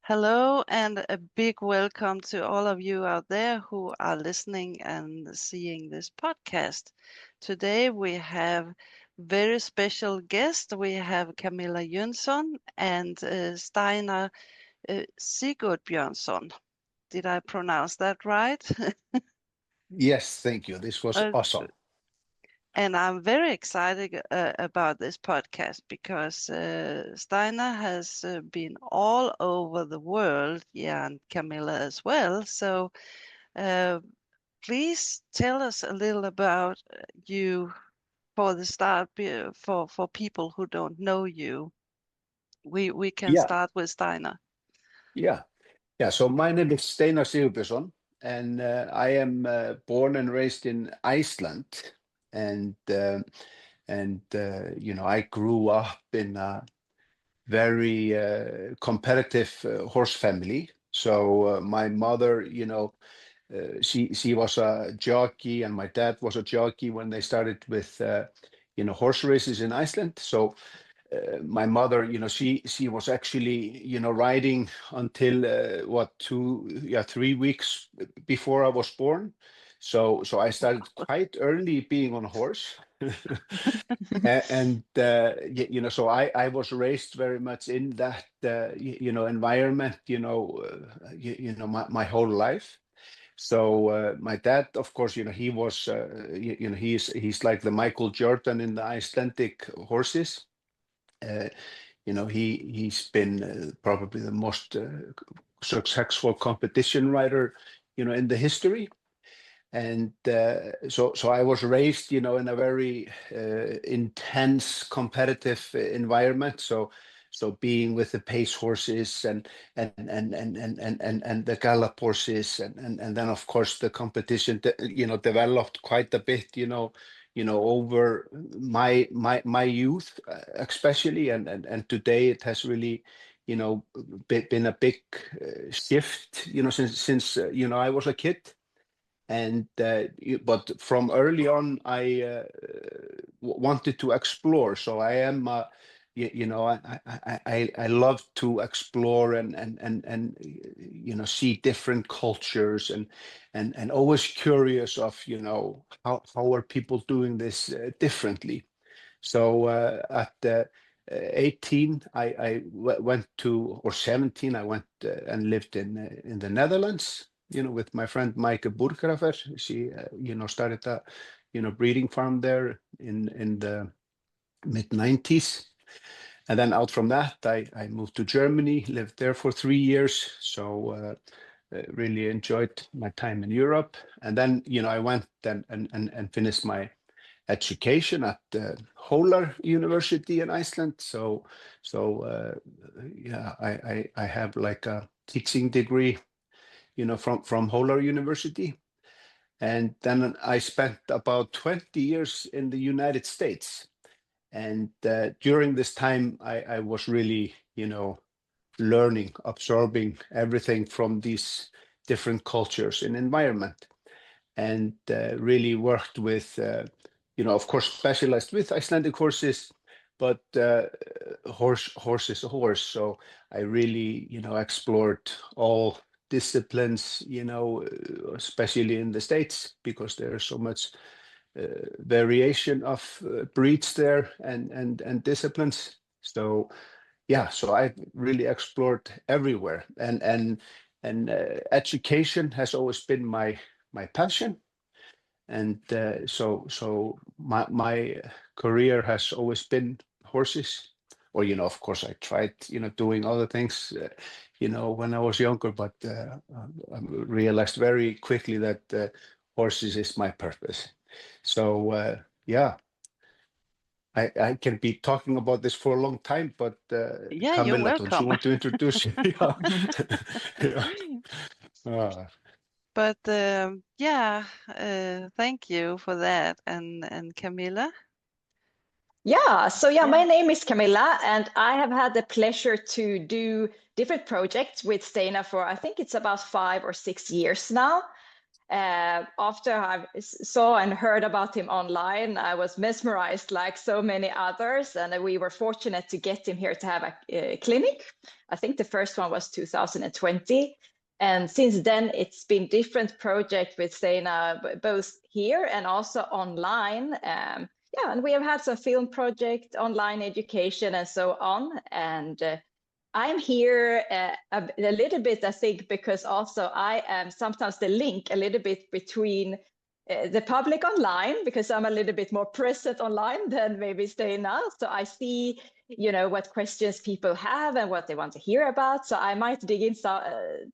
Hello, and a big welcome to all of you out there who are listening and seeing this podcast. Today we have very special guest. We have Camilla Jönsson and Steinar Sigurbjörnsson. Did I pronounce that right? Yes, thank you. This was Uh, awesome. And I'm very excited about this podcast because Steinar has been all over the world, yeah, and Camilla as well. So uh, please tell us a little about you for the start, for people who don't know you. We can Yeah, start with Steinar. yeah, yeah. So my name is Steinar Sigurbjörnsson, and I am born and raised in Iceland, and I grew up in a very competitive horse family. So my mother, she was a jockey, and my dad was a jockey when they started with horse races in Iceland. So my mother, she was actually, riding until 3 weeks before I was born. So I started quite early being on a horse, and so I was raised very much in that environment, my whole life. So my dad, of course, he was, he's like the Michael Jordan in the Icelandic horses. Uh, he's been probably the most successful competition rider, in the history. And so I was raised, in a very intense competitive environment. So being with the pace horses and the gallop horses, and then of course the competition, developed quite a bit, over my youth, especially, and today it has really, been a big shift, since I was a kid. And but from early on, I wanted to explore. So I am, I love to explore and see different cultures, and always curious of how are people doing this differently. So at 18, I went to, or 17, I went and lived in the Netherlands, with my friend Maaike Burgrafer. She, started a, breeding farm there in the mid 90s. And then out from that, I moved to Germany, lived there for 3 years. So really enjoyed my time in Europe. And then, I went and finished my education at Holland University in Iceland. So yeah, I have like a teaching degree, from Holland University. And then I spent about 20 years in the United States. And during this time, I was really, learning, absorbing everything from these different cultures and environment, and really worked with, of course, specialized with Icelandic horses, but horse is a horse. So I really, explored all disciplines, especially in the States, because there's so much variation of breeds there, and disciplines. So yeah, so I really explored everywhere, and education has always been my passion. And so my career has always been horses. Or, of course, I tried, doing other things, when I was younger, but I realized very quickly that horses is my purpose. So yeah, I can be talking about this for a long time, but Yeah, you're Camilla, don't you welcome. want to introduce? Yeah. Yeah. But yeah, thank you for that. And Camilla? Yeah, my name is Camilla, and I have had the pleasure to do different projects with Steinar for, I think it's about 5 or 6 years now. After I saw and heard about him online, I was mesmerized like so many others, and we were fortunate to get him here to have a clinic. I think the first one was 2020. And since then, it's been different projects with Steinar, both here and also online. Yeah, and we have had some film project, online education, and so on. And I'm here a little bit, I think, because also I am sometimes the link a little bit between the public online, because I'm a little bit more present online than maybe Steinar. So I see, you know, what questions people have and what they want to hear about. So I might dig in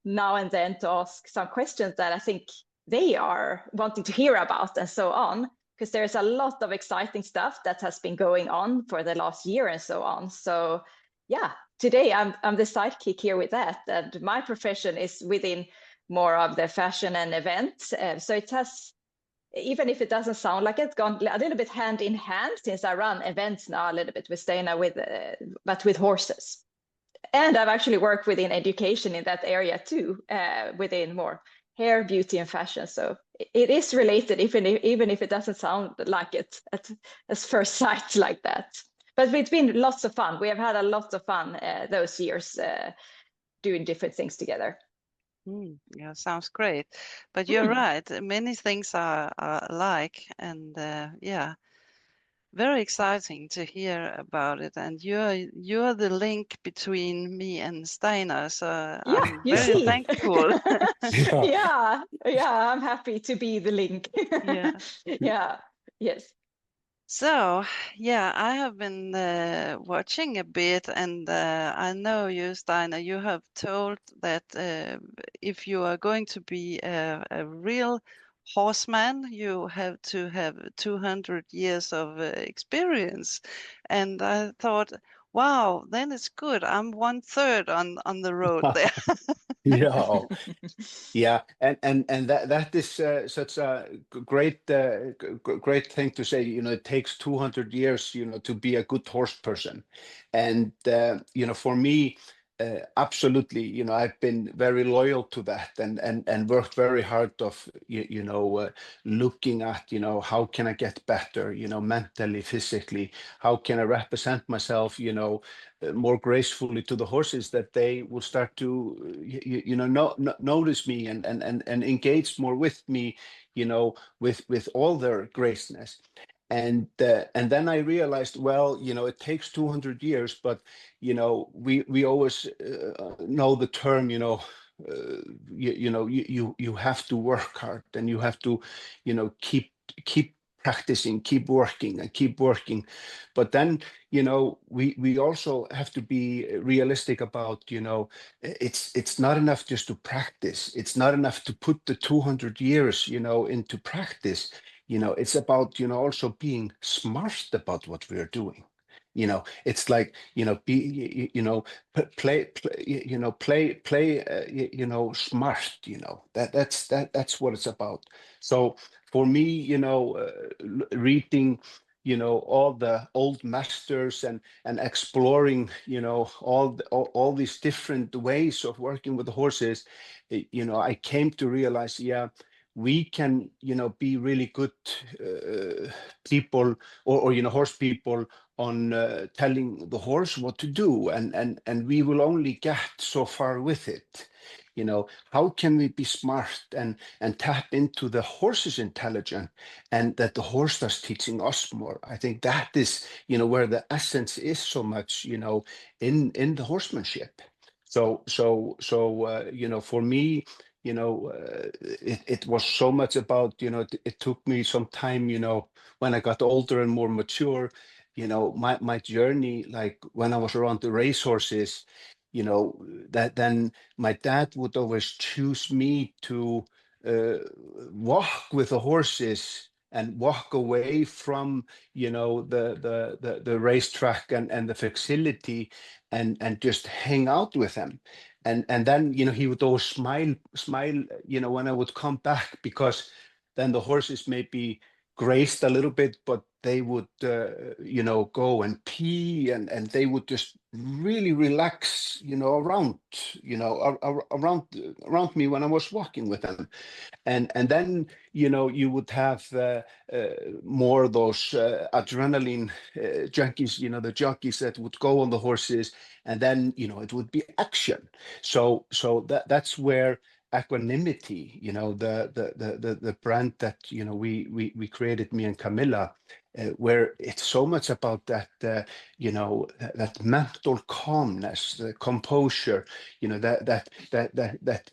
now and then to ask some questions that I think they are wanting to hear about and so on, because there's a lot of exciting stuff that has been going on for the last year and so on. So yeah, today I'm the sidekick here with that, and my profession is within more of the fashion and events. So it has, even if it doesn't sound like it, gone a little bit hand in hand, since I run events now a little bit with Steinar, but with horses. And I've actually worked within education in that area too, within more hair, beauty, and fashion. So it is related, even if it doesn't sound like it at first sight like that. But it's been lots of fun. We have had a lot of fun those years doing different things together. Yeah, sounds great. But you're right. Many things are alike, and yeah, very exciting to hear about it. And you're the link between me and Steinar, so Yeah, I'm you very see. thankful. Yeah, I'm happy to be the link. Yeah. Yeah, yes. So, yeah, I have been watching a bit, and I know you, Steinar, you have told that if you are going to be a real horseman, you have to have 200 years of experience. And I thought, wow, then it's good. I'm 1/3 on the road there. Yeah. Yeah, and that is such a great thing to say. You know, it takes 200 years, you know, to be a good horse person, and you know, for me, absolutely, you know, I've been very loyal to that, and worked very hard of you know, looking at, you know, how can I get better, you know, mentally, physically, how can I represent myself, you know, more gracefully to the horses, that they will start to you know, notice me and engage more with me, you know, with all their graceness. And then I realized, well, you know, it takes 200 years, but you know, we always know the term, you know, you know, you have to work hard, and you have to, you know, keep practicing, keep working and keep working. But then, you know, we also have to be realistic about, you know, it's not enough just to practice. It's not enough to put the 200 years, you know, into practice. You know, it's about, you know, also being smart about what we're doing. You know, it's like, you know, you know, play, you know, play, you know, smart. You know, that's what it's about. So for me, you know, reading, you know, all the old masters and exploring, you know, all these different ways of working with the horses, you know, I came to realize, yeah, we can, you know, be really good people, or you know, horse people, on telling the horse what to do, and we will only get so far with it. You know, how can we be smart and tap into the horse's intelligence, and that the horse starts teaching us more? I think that is, you know, where the essence is so much, you know, in the horsemanship. So you know, for me, you know, it was so much about, you know, it took me some time, you know, when I got older and more mature, you know, my journey, like when I was around the racehorses, you know, that then my dad would always choose me to walk with the horses and walk away from, you know, the racetrack and the facility, and just hang out with them. And then, you know, he would always smile, you know, when I would come back, because then the horses maybe, grazed a little bit, but they would, you know, go and pee, and they would just really relax, you know, around, you know, around me when I was walking with them. And then, you know, you would have more of those adrenaline junkies, you know, the junkies that would go on the horses, and then, you know, it would be action. So that's where equanimity, you know, the brand that, you know, we created, me and Camilla, where it's so much about that, you know, that mental calmness, the composure, you know, that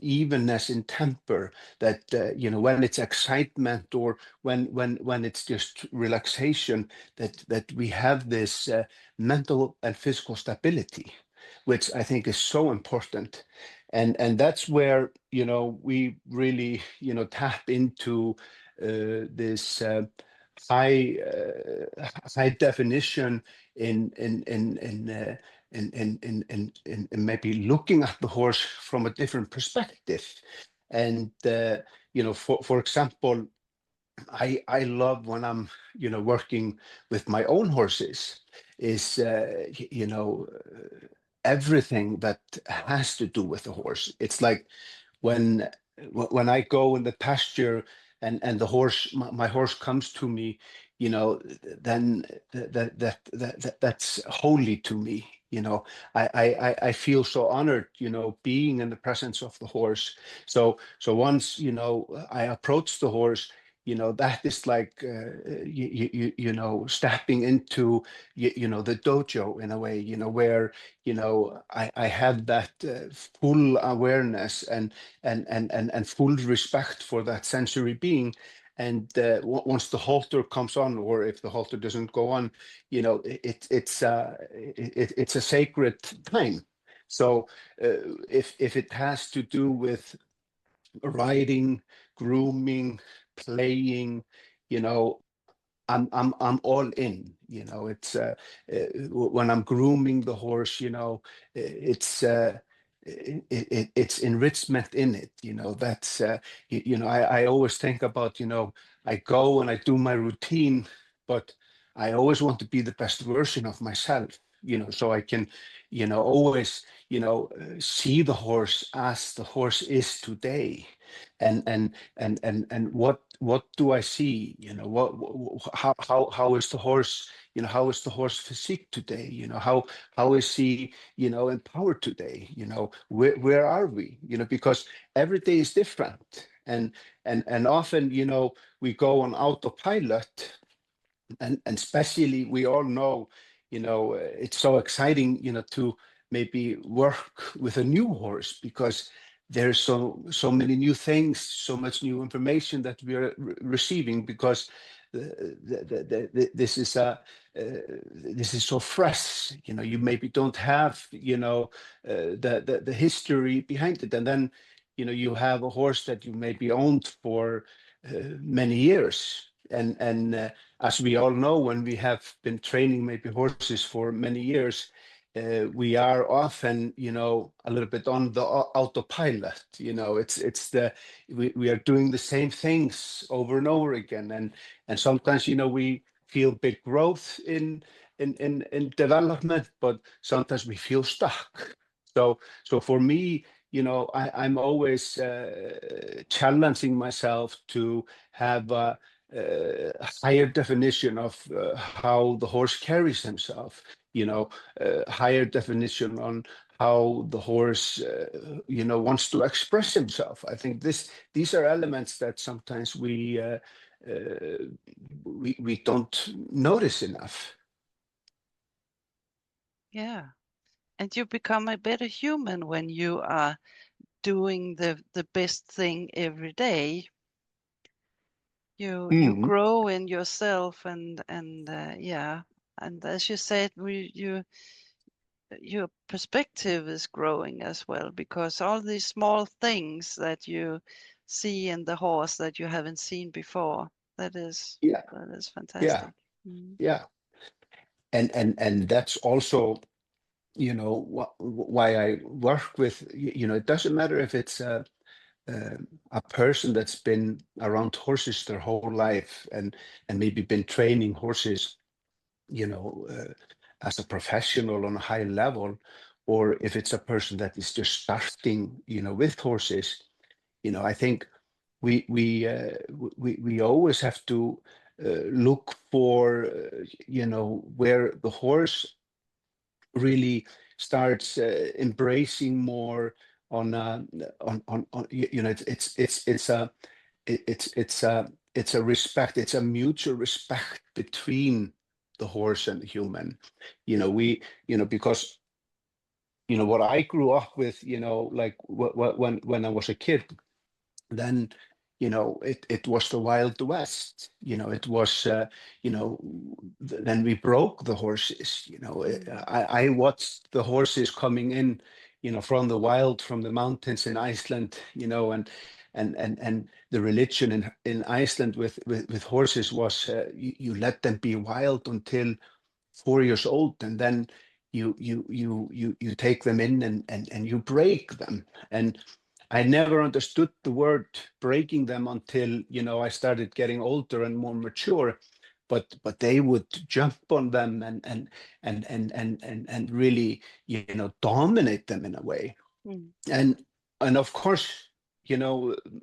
evenness in temper, that you know, when it's excitement or when it's just relaxation, that we have this mental and physical stability, which I think is so important. And that's where, you know, we really, you know, tap into this high high definition in maybe looking at the horse from a different perspective. And you know, for example, I love when I'm, you know, working with my own horses, is you know, everything that has to do with the horse. It's like when I go in the pasture, and the horse, my horse comes to me, you know, then that's holy to me. You know, I feel so honored, you know, being in the presence of the horse. So once, you know, I approach the horse, you know, that is like you know, stepping into you know, the dojo in a way, you know, where, you know, I have that full awareness and full respect for that sensory being. And once the halter comes on, or if the halter doesn't go on, you know, it's a sacred time. So if it has to do with riding, grooming, playing, you know, I'm all in. You know, it's when I'm grooming the horse, you know, it's it's enrichment in it. You know, that's you know, I always think about, you know, I go and I do my routine, but I always want to be the best version of myself. You know, so I can, you know, always, you know, see the horse as the horse is today. And what do I see? You know, how is the horse? You know, how is the horse physique today? You know, how is he? You know, empowered today? You know, where are we? You know, because every day is different, and often, you know, we go on autopilot, and especially we all know, you know, it's so exciting, you know, to maybe work with a new horse, because there's so many new things, so much new information that we are receiving, because this is this is so fresh. You know, you maybe don't have, you know, the history behind it, and then, you know, you have a horse that you maybe owned for many years, and as we all know, when we have been training maybe horses for many years, we are often, you know, a little bit on the autopilot. You know, it's the we are doing the same things over and over again, and sometimes, you know, we feel big growth in development, but sometimes we feel stuck. So for me, you know, I'm always challenging myself to have a higher definition of how the horse carries himself, you know, higher definition on how the horse, you know, wants to express himself. I think these are elements that sometimes we don't notice enough. Yeah. And you become a better human when you are doing the best thing every day. You grow in yourself, and yeah, and as you said, your perspective is growing as well, because all these small things that you see in the horse that you haven't seen before, that is Yeah, yeah, fantastic. Mm. yeah. And that's also, you know, why I work with, you know, it doesn't matter if it's a person that's been around horses their whole life and maybe been training horses, as a professional on a high level, or if it's a person that is just starting, with horses, I think we always have to look for, where the horse really starts embracing more on it's a respect, it's a mutual respect between the horse and the human. Because what I grew up with, like when I was a kid, then it was the Wild West. It was then we broke the horses. I watched the horses coming in, from the wild, from the mountains in Iceland, and the religion in Iceland with horses was, you let them be wild until 4 years old, and then you take them in and you break them. And I never understood the word breaking them until I started getting older and more mature. But they would jump on them and really dominate them in a way. Mm. And of course,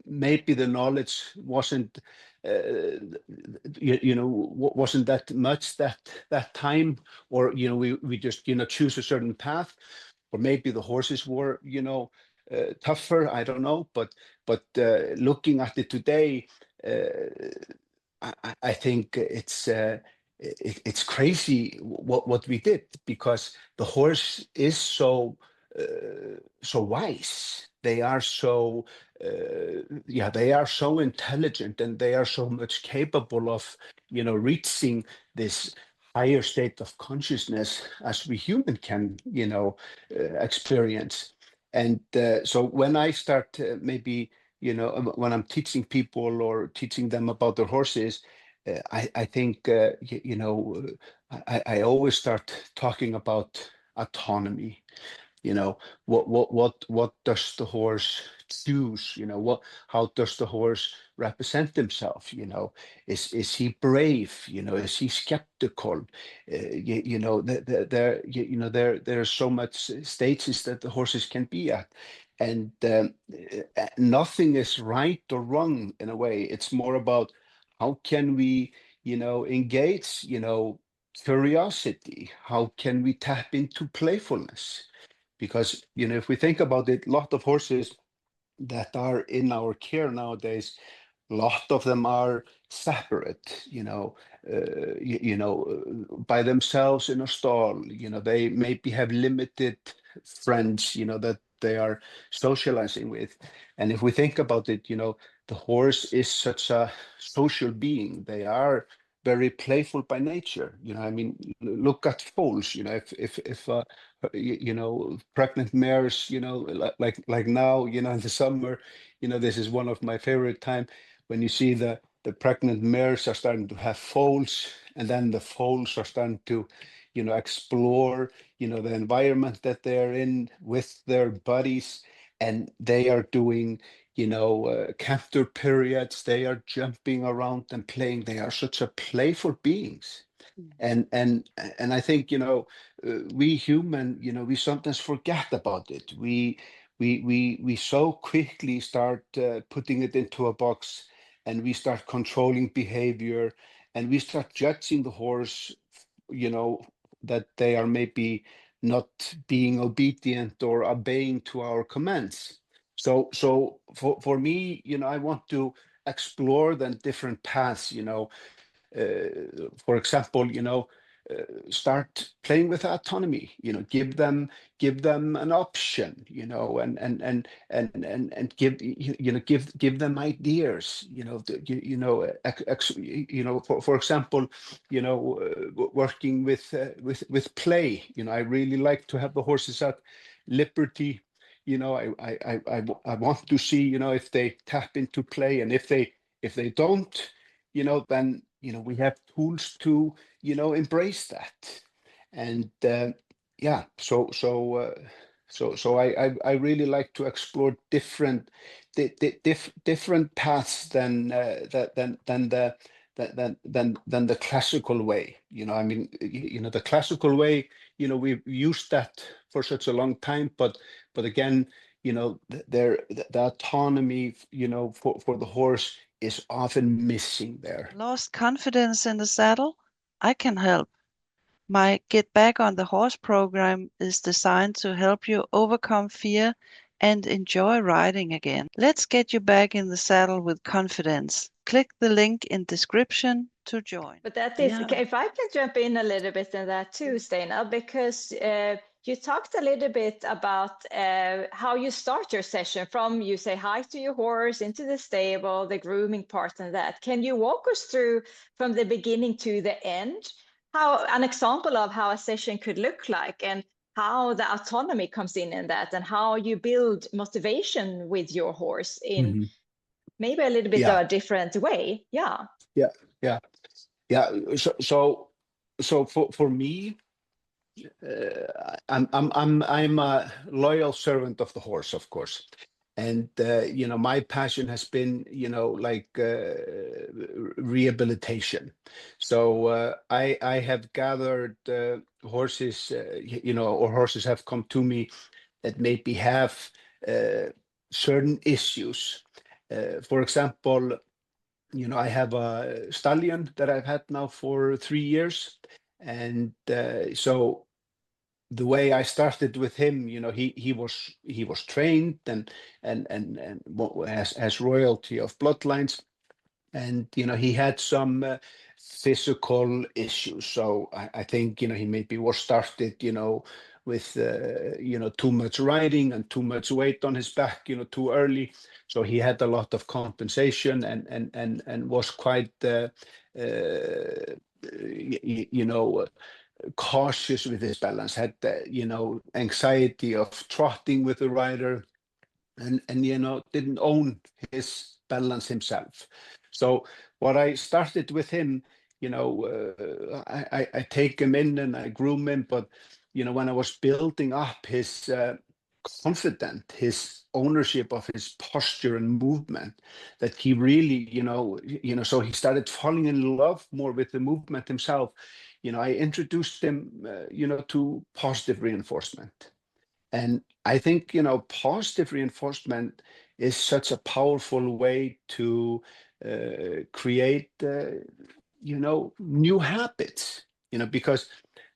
maybe the knowledge wasn't wasn't that much that time, or we just choose a certain path, or maybe the horses were tougher. I don't know, but looking at it today, I think it's crazy what we did, because the horse is so wise. They are so they are so intelligent, and they are so much capable of reaching this higher state of consciousness as we human can experience. And so when I start maybe when I'm teaching people or teaching them about their horses, I think I always start talking about autonomy. What does the horse choose? How does the horse represent himself? Is he brave? Is he skeptical? There are so much stages that the horses can be at, and nothing is right or wrong in a way. It's more about how can we engage curiosity. How can we tap into playfulness? Because if we think about it, a lot of horses that are in our care nowadays, a lot of them are separate, by themselves in a stall. They maybe have limited friends, that they are socializing with. And if we think about it, the horse is such a social being. They are very playful by nature. I mean, look at foals. If pregnant mares, like now, in the summer, this is one of my favorite time, when you see the pregnant mares are starting to have foals, and then the foals are starting to explore the environment that they're in with their buddies, and they are doing canter periods. They are jumping around and playing. They are such a playful beings. And I think we human, we sometimes forget about it. We so quickly start putting it into a box, and we start controlling behavior, and we start judging the horse, that they are maybe not being obedient or obeying to our commands. So for me, I want to explore the different paths. For example, start playing with autonomy. Give them an option. And give them ideas. For example, working with play. I really like to have the horses at liberty. I want to see if they tap into play, and if they don't, then we have tools to embrace that. And yeah, so So I really like to explore different different paths than than the classical way. I mean, the classical way, we've used that for such a long time, but again, the autonomy, for the horse is often missing there. Lost confidence in the saddle? I can help. My Get Back on the Horse program is designed to help you overcome fear and enjoy riding again. Let's get you back in the saddle with confidence. Click the link in description to join. But that is, Yeah. if I can jump in a little bit in that too, Steinar, because you talked a little bit about how you start your session from you say hi to your horse into the stable, the grooming part and that. Can you walk us through from the beginning to the end, how an example of how a session could look like and how the autonomy comes in that and how you build motivation with your horse in maybe a little bit of a different way? Yeah. So for me, I'm a loyal servant of the horse, of course, and my passion has been like rehabilitation. So I have gathered horses, or horses have come to me that maybe have certain issues. For example, I have a stallion that I've had now for 3 years, and so the way I started with him, he was trained and has royalty of bloodlines, and he had some physical issues. So I think he maybe was started with too much riding and too much weight on his back too early. So he had a lot of compensation and was quite cautious with his balance, had anxiety of trotting with the rider, and didn't own his balance himself. So what I started with him, I take him in and I groom him, but when I was building up his confidence, his ownership of his posture and movement, that he really, so he started falling in love more with the movement himself. I introduced him, to positive reinforcement. And I think, positive reinforcement is such a powerful way to create, new habits, because,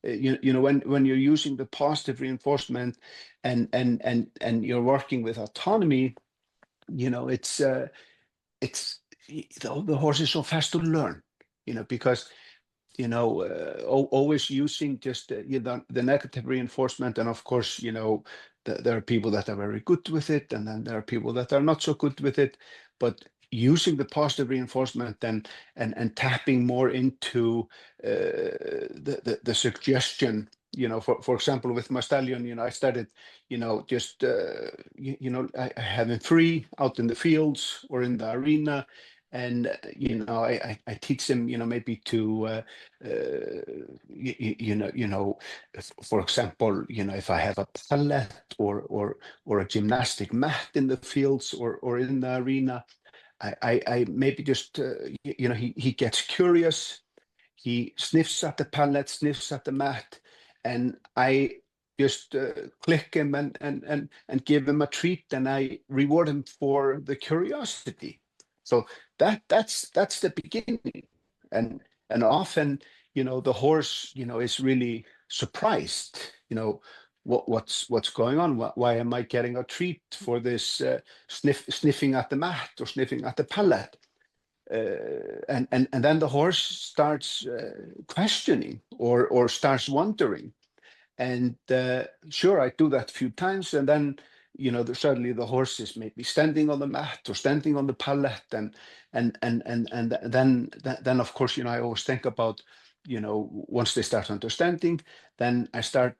when you're using the positive reinforcement and you're working with autonomy, it's the horse is so fast to learn, because always using just the negative reinforcement, and of course there are people that are very good with it, and then there are people that are not so good with it, but using the positive reinforcement and tapping more into the suggestion, for example, with my stallion, I started just I have him free out in the fields or in the arena, and I teach them maybe to for example, if I have a pallet or a gymnastic mat in the fields or in the arena, I maybe just he gets curious, he sniffs at the pallet, sniffs at the mat, and I just click him and give him a treat, and I reward him for the curiosity. So that's the beginning, and often the horse is really surprised. What's going on? Why am I getting a treat for this sniffing at the mat or sniffing at the pallet? And then the horse starts questioning or starts wondering. And sure, I do that a few times, and then suddenly the horse is maybe standing on the mat or standing on the pallet, and then of course I always think about once they start understanding, then I start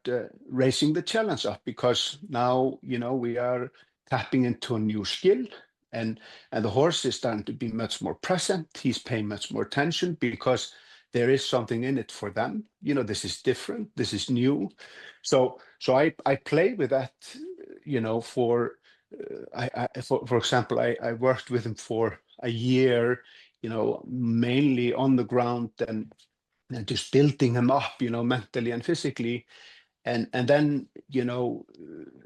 raising the challenge up, because now we are tapping into a new skill, and the horse is starting to be much more present. He's paying much more attention, because there is something in it for them. You know, this is different, this is new. So I play with that, you know, for example, I worked with him for a year, you know, mainly on the ground and just building him up, you know, mentally and physically. And then, you know,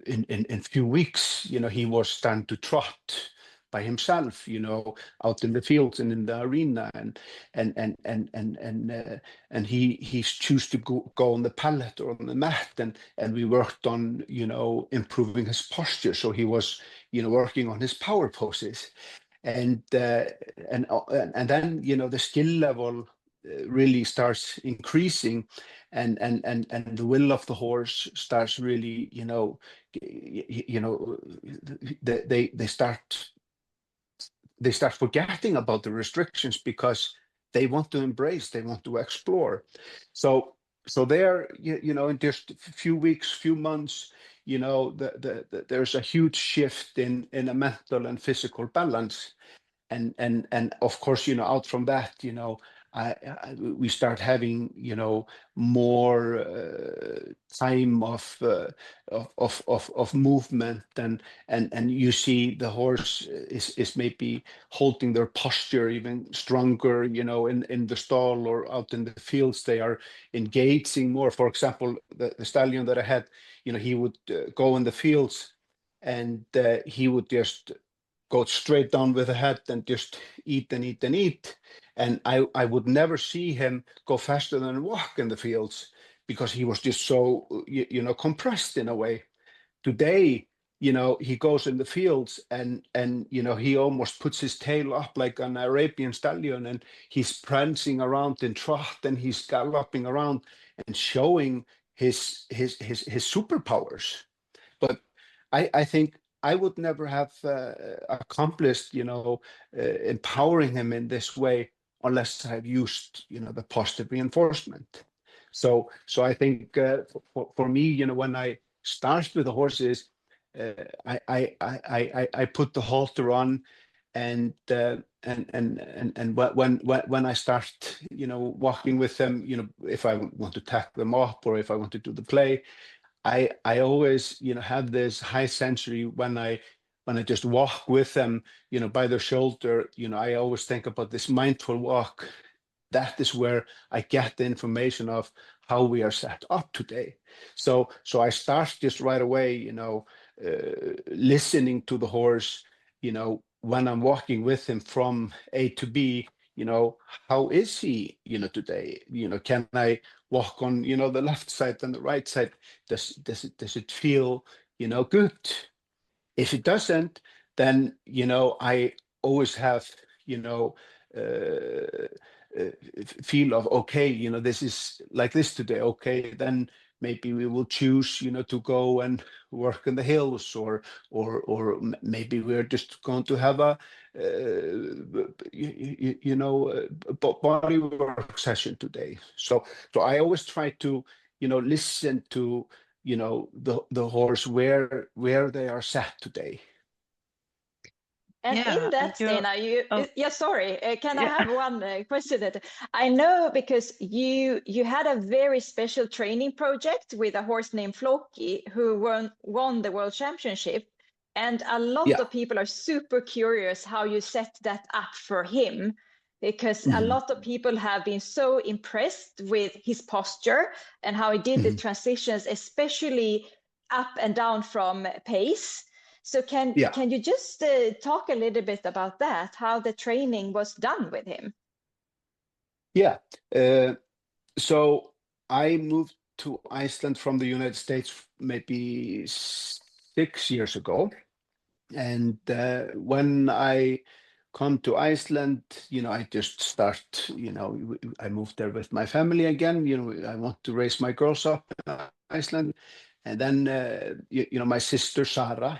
in few weeks, you know, he was starting to trot by himself, you know, out in the fields and in the arena, and he chose to go on the pallet or on the mat, and we worked on, you know, improving his posture. So he was, you know, working on his power poses, and then, you know, the skill level really starts increasing, and the will of the horse starts really, you know, they start forgetting about the restrictions because they want to embrace, they want to explore. So there, you know, in just a few weeks, few months, you know, there's a huge shift in a mental and physical balance. And of course, you know, out from that, you know, we start having, you know, more time of movement, and you see the horse is maybe holding their posture even stronger, you know, in the stall or out in the fields. They are engaging more. For example, the stallion that I had, you know, he would go in the fields, and he would just go straight down with the head and just eat and eat and eat. And I would never see him go faster than walk in the fields because he was just so, you know, compressed in a way. Today, you know, he goes in the fields, and you know, he almost puts his tail up like an Arabian stallion, and he's prancing around in trot, and he's galloping around and showing his superpowers. But I think I would never have accomplished, you know, empowering him in this way unless I've used, you know, the positive reinforcement. So I think for me, you know, when I start with the horses, I put the halter on, and when I start, you know, walking with them, you know, if I want to tack them up or if I want to do the play, I always, you know, have this high sensory when I just walk with them, you know, by their shoulder. You know, I always think about this mindful walk. That is where I get the information of how we are set up today. So I start just right away, you know, listening to the horse, you know, when I'm walking with him from A to B, you know, how is he, you know, today? You know, can I walk on, you know, the left side and the right side? Does it feel, you know, good? If it doesn't, then, you know, I always have, you know, feel of, okay, you know, this is like this today. Okay, then maybe we will choose, you know, to go and work in the hills, or maybe we're just going to have a you know, body work session today. So I always try to, you know, listen to, you know, the horse where they are set today. And Yeah, in that, Steinar, yeah, sorry, can I have one question? That I know, because you had a very special training project with a horse named Floki who won the World Championship, and a lot of people are super curious how you set that up for him, because a lot of people have been so impressed with his posture and how he did the transitions, especially up and down from pace. So can you just talk a little bit about that, how the training was done with him? Yeah. So I moved to Iceland from the United States maybe 6 years ago. And when I come to Iceland, you know, I just start, you know, I moved there with my family again. You know, I want to raise my girls up in Iceland. And then, you know, my sister, Sarah,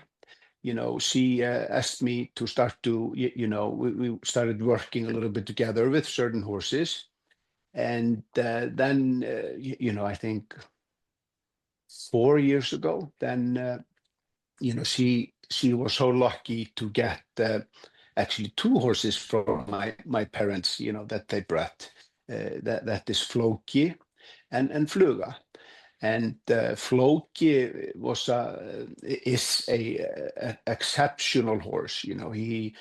you know, she asked me to start to, you know, we started working a little bit together with certain horses. And then, you know, I think 4 years ago, then, you know, she was so lucky to get actually two horses from my parents, you know, that they brought. that is Floki and Fluga. And Floki is a exceptional horse. He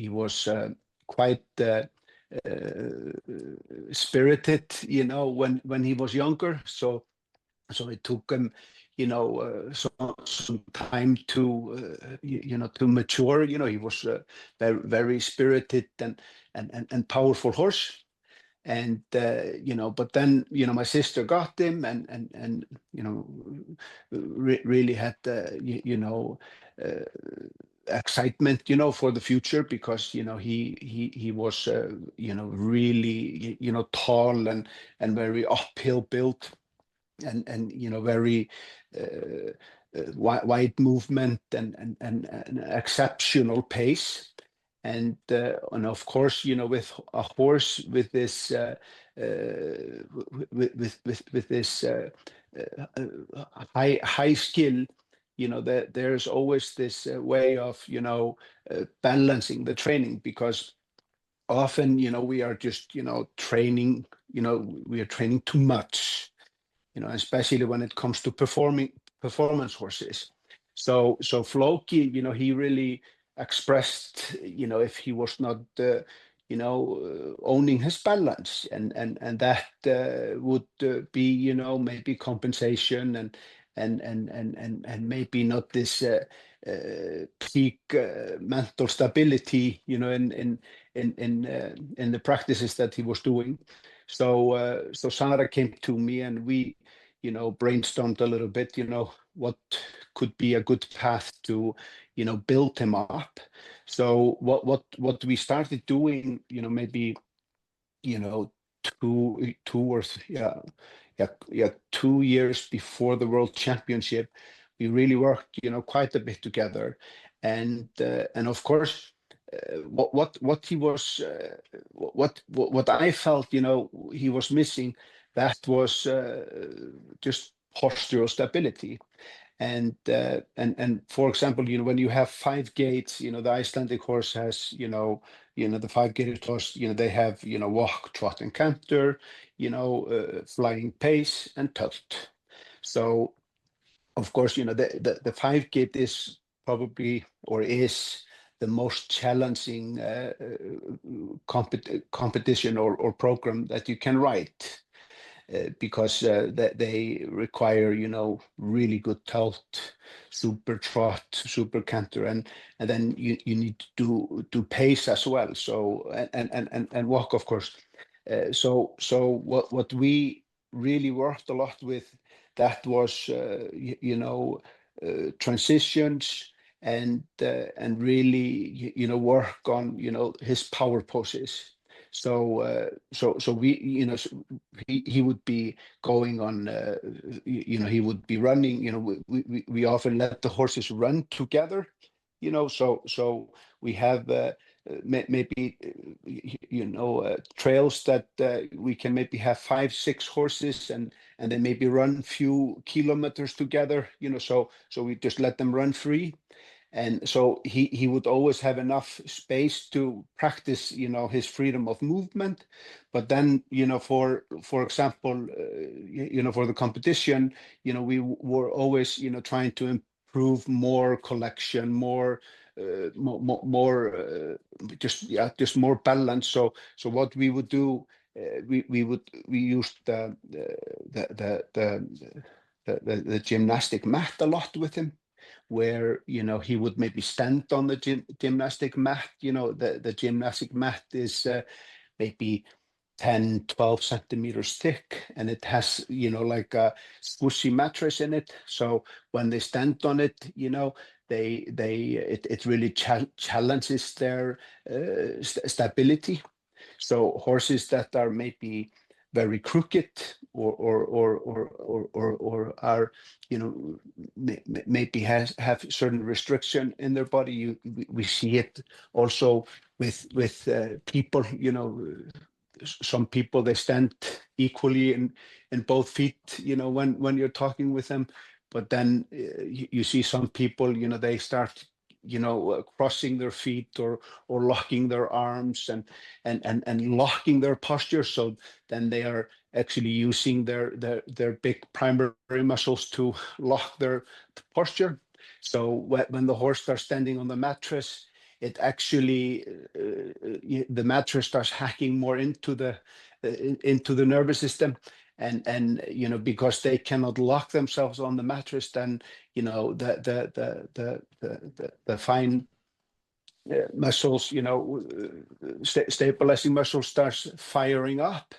was quite spirited, when he was younger. So it took him, some time to to mature. He was very, very spirited and powerful horse. And but then my sister got him, and really had excitement for the future, because he was really tall and very uphill built, and very wide movement and exceptional pace. And of course, with a horse with this with this high skill, there's always this way of balancing the training, because often we are just training, we are training too much, especially when it comes to performance horses. So Floki, he really expressed, if he was not, owning his balance, and that would be, maybe compensation and maybe not this peak mental stability, in the practices that he was doing. So Sara came to me, and we, brainstormed a little bit, what could be a good path to, build him up. So what we started doing, maybe, 2 years before the World Championship, we really worked, quite a bit together, and of course, what he was, what I felt, he was missing, that was just postural stability. And for example, when you have 5 gaits, the Icelandic horse has, the 5-gated horse, they have, walk, trot, and canter, flying pace and tilt. So of course, the 5-gate is probably, or is, the most challenging competition or program that you can write. Because they require, really good tilt, super trot, super canter, and then you need to do pace as well. So and walk, of course. So what we really worked a lot with, that was transitions, and really work on his power poses. So we, he would be going on, he would be running, we often let the horses run together, so we have maybe trails that we can maybe have 5-6 horses, and they maybe run few kilometers together, so we just let them run free. And so he would always have enough space to practice, his freedom of movement. But then, for example, for the competition, we were always, trying to improve more collection, more just more balance. So what we would do, we used the gymnastic mat a lot with him, where he would maybe stand on the gymnastic mat. The gymnastic mat is maybe 10-12 centimeters thick, and it has like a squishy mattress in it. So when they stand on it, it really challenges their stability. So horses that are maybe very crooked, or are maybe have certain restriction in their body, we see it also with people. Some people, they stand equally in both feet, when you're talking with them. But then you see some people, they start crossing their feet or locking their arms and locking their posture. So then they are actually using their big primary muscles to lock their posture. So when the horse starts standing on the mattress, it actually the mattress starts hacking more into the nervous system, and because they cannot lock themselves on the mattress, then the fine muscles, stabilizing muscles starts firing up,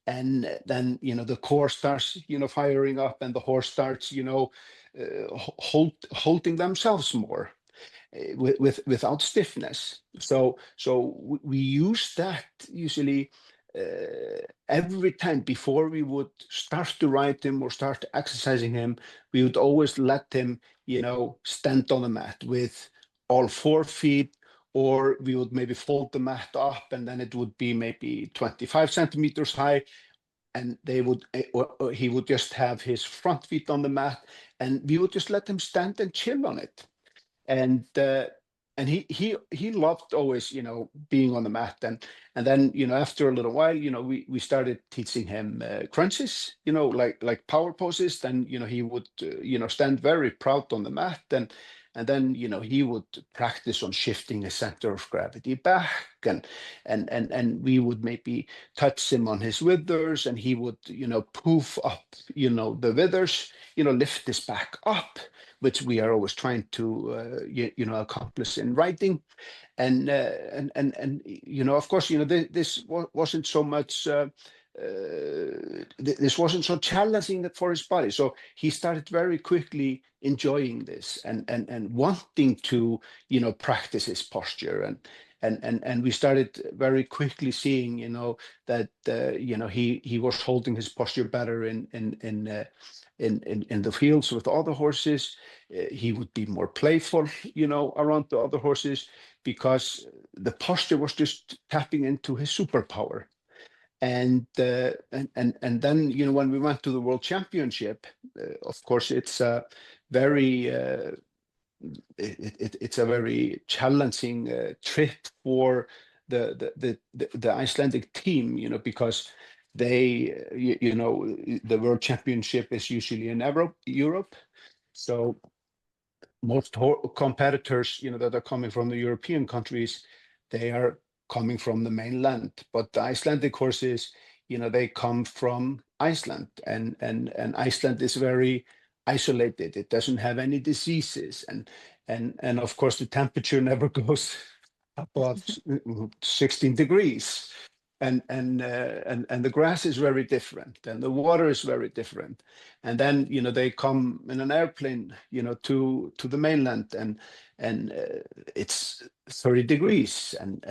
and then the core starts firing up, and the horse starts holding themselves more without stiffness. So we use that usually every time before we would start to ride him or start exercising him. We would always let him stand on the mat with all 4 feet, or we would maybe fold the mat up, and then it would be maybe 25 centimeters high, and he would just have his front feet on the mat, and we would just let him stand and chill on it. And he loved always being on the mat, and then after a little while we started teaching him crunches, like power poses. Then he would stand very proud on the mat, and then he would practice on shifting his center of gravity back, and we would maybe touch him on his withers, and he would poof up the withers, lift his back up, which we are always trying to accomplish in riding. And of course this wasn't so much this wasn't so challenging for his body, so he started very quickly enjoying this and wanting to practice his posture, and we started very quickly seeing that he was holding his posture better in the fields with other horses. He would be more playful around the other horses, because the posture was just tapping into his superpower. And then when we went to the World Championship, of course it's a very it's a very challenging trip for the Icelandic team, because they the World Championship is usually in Europe. So most competitors that are coming from the European countries, they are coming from the mainland, but the Icelandic horses, they come from Iceland, and Iceland is very isolated. It doesn't have any diseases, and of course the temperature never goes above 16 degrees, and the grass is very different, and the water is very different. And then they come in an airplane to the mainland, and it's 30 degrees, and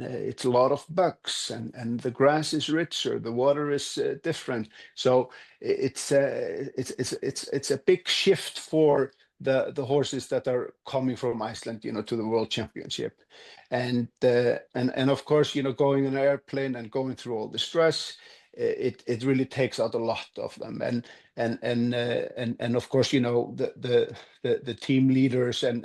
it's a lot of bugs, and the grass is richer, the water is different. So it's a big shift for the horses that are coming from Iceland to the World Championship. And of course going in an airplane and going through all the stress, it really takes out a lot of them. And of course the team leaders and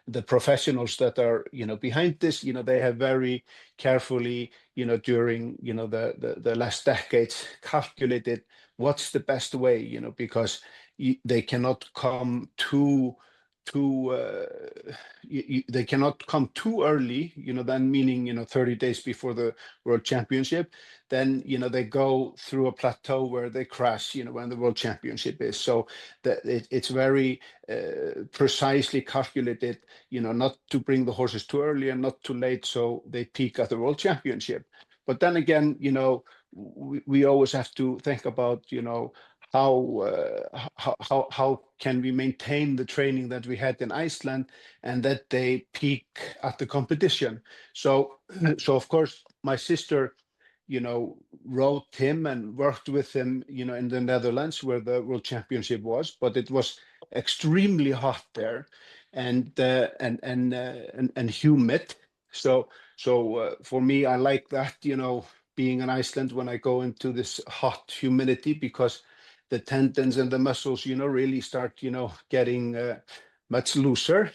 the professionals that are behind this, they have very carefully during the last decades calculated what's the best way, because they cannot come too they cannot come too early, then meaning 30 days before the World Championship. Then they go through a plateau where they crash when the World Championship is. So that it's very precisely calculated, not to bring the horses too early and not too late, so they peak at the World Championship. But then again, we always have to think about how can we maintain the training that we had in Iceland and that they peak at the competition. So of course my sister rode him and worked with him in the Netherlands, where the World Championship was, but it was extremely hot there, and humid. So for me, I like that, being in Iceland, when I go into this hot humidity, because the tendons and the muscles really start getting much looser,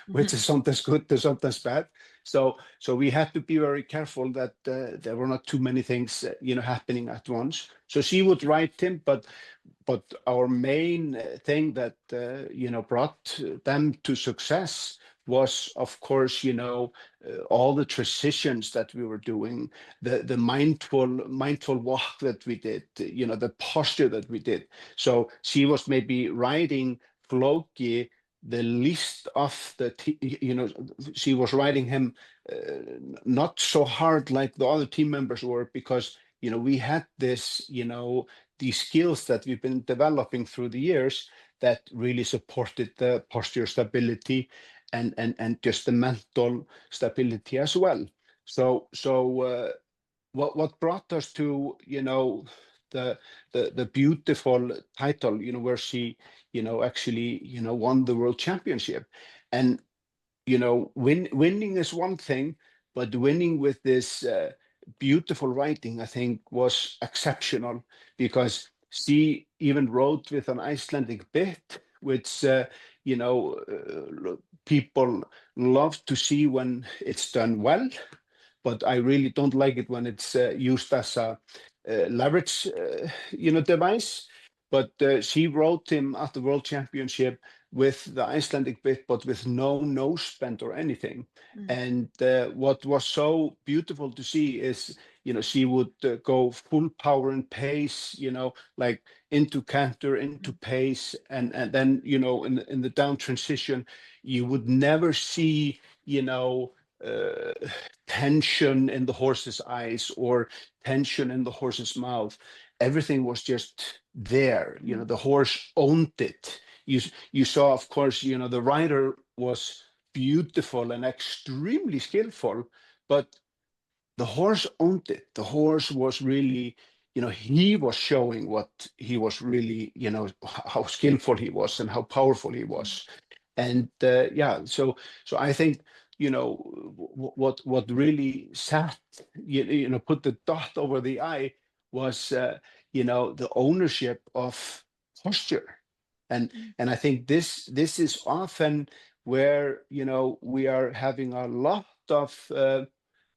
which is sometimes good and sometimes bad. So we had to be very careful that there were not too many things, happening at once. So she would write him, but our main thing that brought them to success was, of course, all the transitions that we were doing, the mindful walk that we did, the posture that we did. So she was maybe riding Floki the least of the, she was riding him not so hard like the other team members were, because we had this, these skills that we've been developing through the years that really supported the posture stability and just the mental stability as well. So what brought us to the beautiful title, where she actually won the world championship. And winning is one thing, but winning with this beautiful writing, I think, was exceptional, because she even wrote with an Icelandic bit, which people love to see when it's done well, but I really don't like it when it's used as a leverage device. But she wrote him at the World Championship with the Icelandic bit, but with no nose bend or anything. And what was so beautiful to see is, she would go full power and pace, like into canter, into pace, and then, in the down transition, you would never see, tension in the horse's eyes or tension in the horse's mouth. Everything was just there. The horse owned it. You saw, of course, the rider was beautiful and extremely skillful, but the horse owned it. The horse was really, he was showing what he was really, how skillful he was and how powerful he was. And so I think, what really sat, put the dot over the I was, the ownership of posture. And I think this is often where, we are having a lot of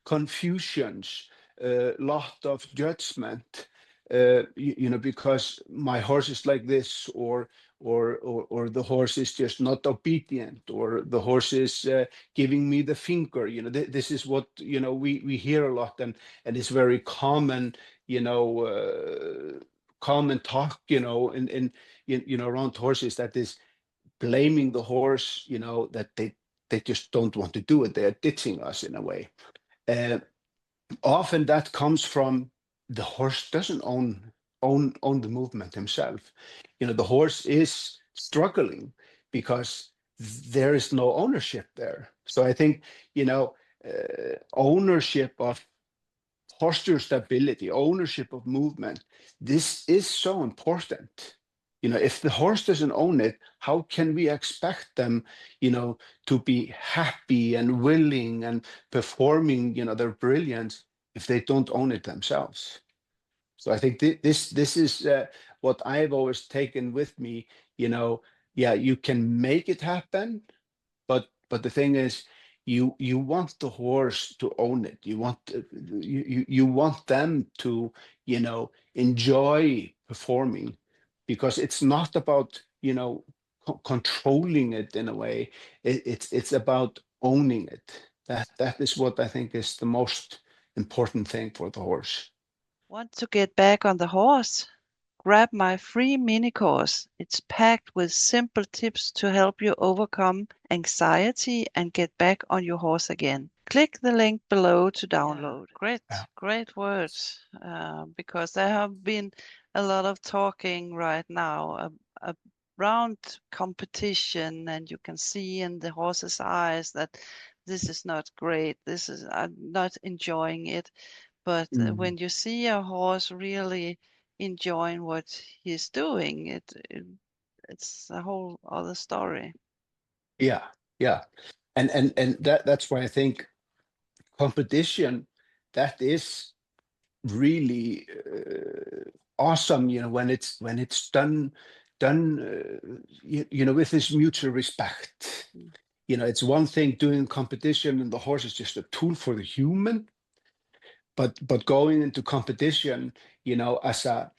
confusions, a lot of judgment, because my horse is like this, or the horse is just not obedient, or the horse is giving me the finger. This is what we hear a lot, and it's very common, common talk, in around horses, that is blaming the horse, that they just don't want to do it. They are ditching us in a way. Often that comes from the horse doesn't own the movement himself. The horse is struggling because there is no ownership there. So I think ownership of posture stability, ownership of movement, this is so important. If the horse doesn't own it, how can we expect them, to be happy and willing and performing, their brilliance, if they don't own it themselves? So I think this is what I've always taken with me. You can make it happen, but the thing is, you want the horse to own it. You want them to enjoy performing, because it's not about controlling it in a way. It's about owning it. That is what I think is the most important thing for the horse. Want to get back on the horse? Grab my free mini course. It's packed with simple tips to help you overcome anxiety and get back on your horse again. Click the link below to download. Great words, because there have been a lot of talking right now around competition, and you can see in the horse's eyes that this is not great. I'm not enjoying it. But when you see a horse really enjoying what he's doing, it's a whole other story. Yeah. And that's why I think competition, that is really awesome, when it's done done, with this mutual respect. It's one thing doing competition and the horse is just a tool for the human, but going into competition, as a,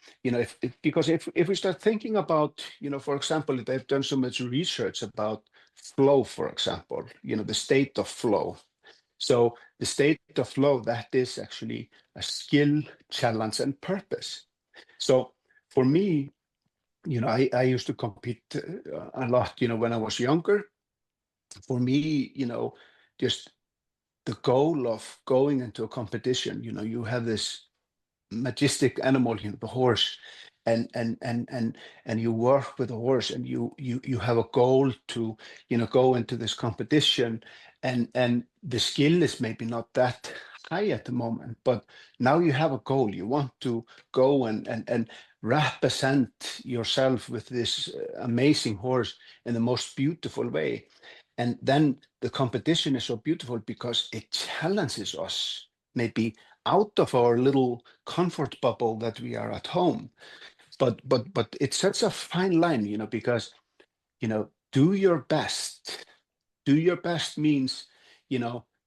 because if we start thinking about, for example, they've done so much research about flow, for example, the state of flow. So the state of flow, that is actually a skill, challenge, and purpose. So for me, I used to compete a lot, when I was younger. For me, just the goal of going into a competition, you have this majestic animal, the horse, and you work with the horse, and you have a goal to, go into this competition, and the skill is maybe not that high at the moment, but now you have a goal. You want to go and represent yourself with this amazing horse in the most beautiful way. And then the competition is so beautiful because it challenges us maybe out of our little comfort bubble that we are at home. But it's such a fine line, because, do your best. Do your best means,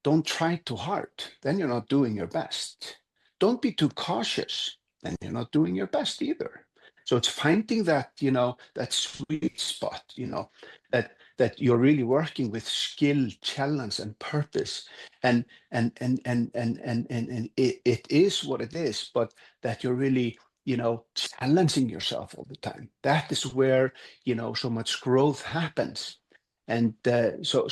don't try too hard. Then you're not doing your best. Don't be too cautious. Then you're not doing your best either. So it's finding that, that sweet spot, that you're really working with skill, challenge, and purpose, and it is what it is, but that you're really, challenging yourself all the time. That is where, so much growth happens. And so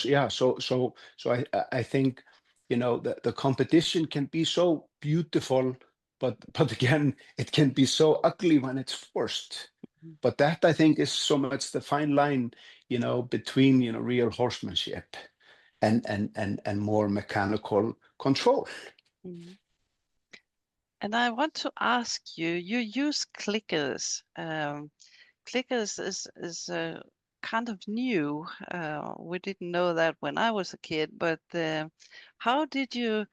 I think, the competition can be so beautiful, but again, it can be so ugly when it's forced. But that, I think, is so much the fine line, between, real horsemanship and more mechanical control. Mhm. And I want to ask you, you use clickers. Clickers is kind of new. We didn't know that when I was a kid, but how did you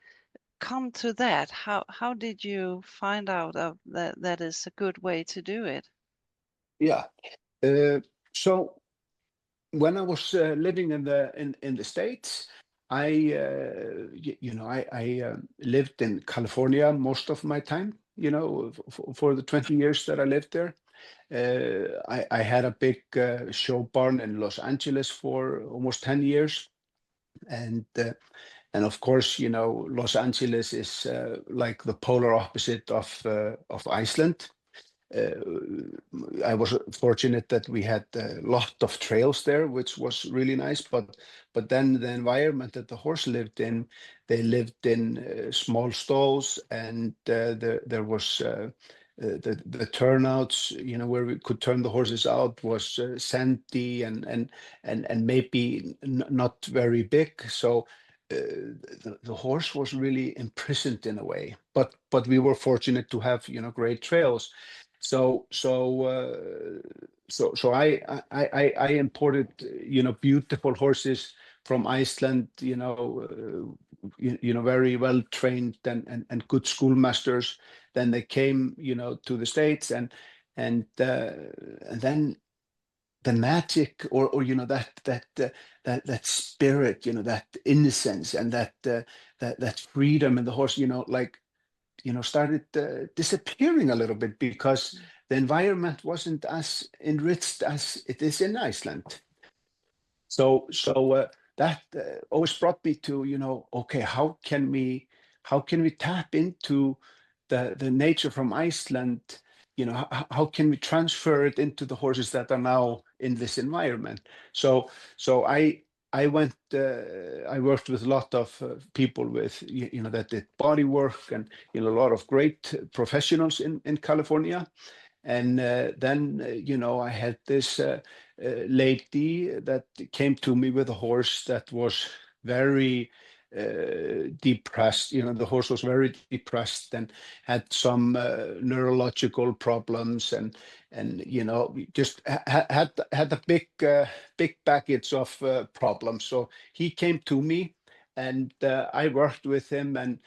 come to that? How did you find out of that is a good way to do it? Yeah. So when I was living in the States, I lived in California most of my time. For the 20 years that I lived there. I had a big show barn in Los Angeles for almost 10 years. And of course, Los Angeles is like the polar opposite of Iceland. I was fortunate that we had a lot of trails there, which was really nice. But then the environment that the horse lived in, they lived in small stalls, and there was the turnouts, where we could turn the horses out, was sandy and maybe not very big. So the horse was really imprisoned in a way. But we were fortunate to have great trails. So I imported beautiful horses from Iceland, very well trained and good schoolmasters. Then they came to the States, and then the magic, or that spirit, that innocence, and that freedom in the horse, started disappearing a little bit, because the environment wasn't as enriched as it is in Iceland. So that always brought me to, okay, how can we tap into the nature from Iceland? How can we transfer it into the horses that are now in this environment? So I went. I worked with a lot of people with that did body work, and a lot of great professionals in California. And then I had this lady that came to me with a horse that was very depressed. The horse was very depressed and had some neurological problems, and just had a big baggage of problems. So he came to me, and I worked with him, and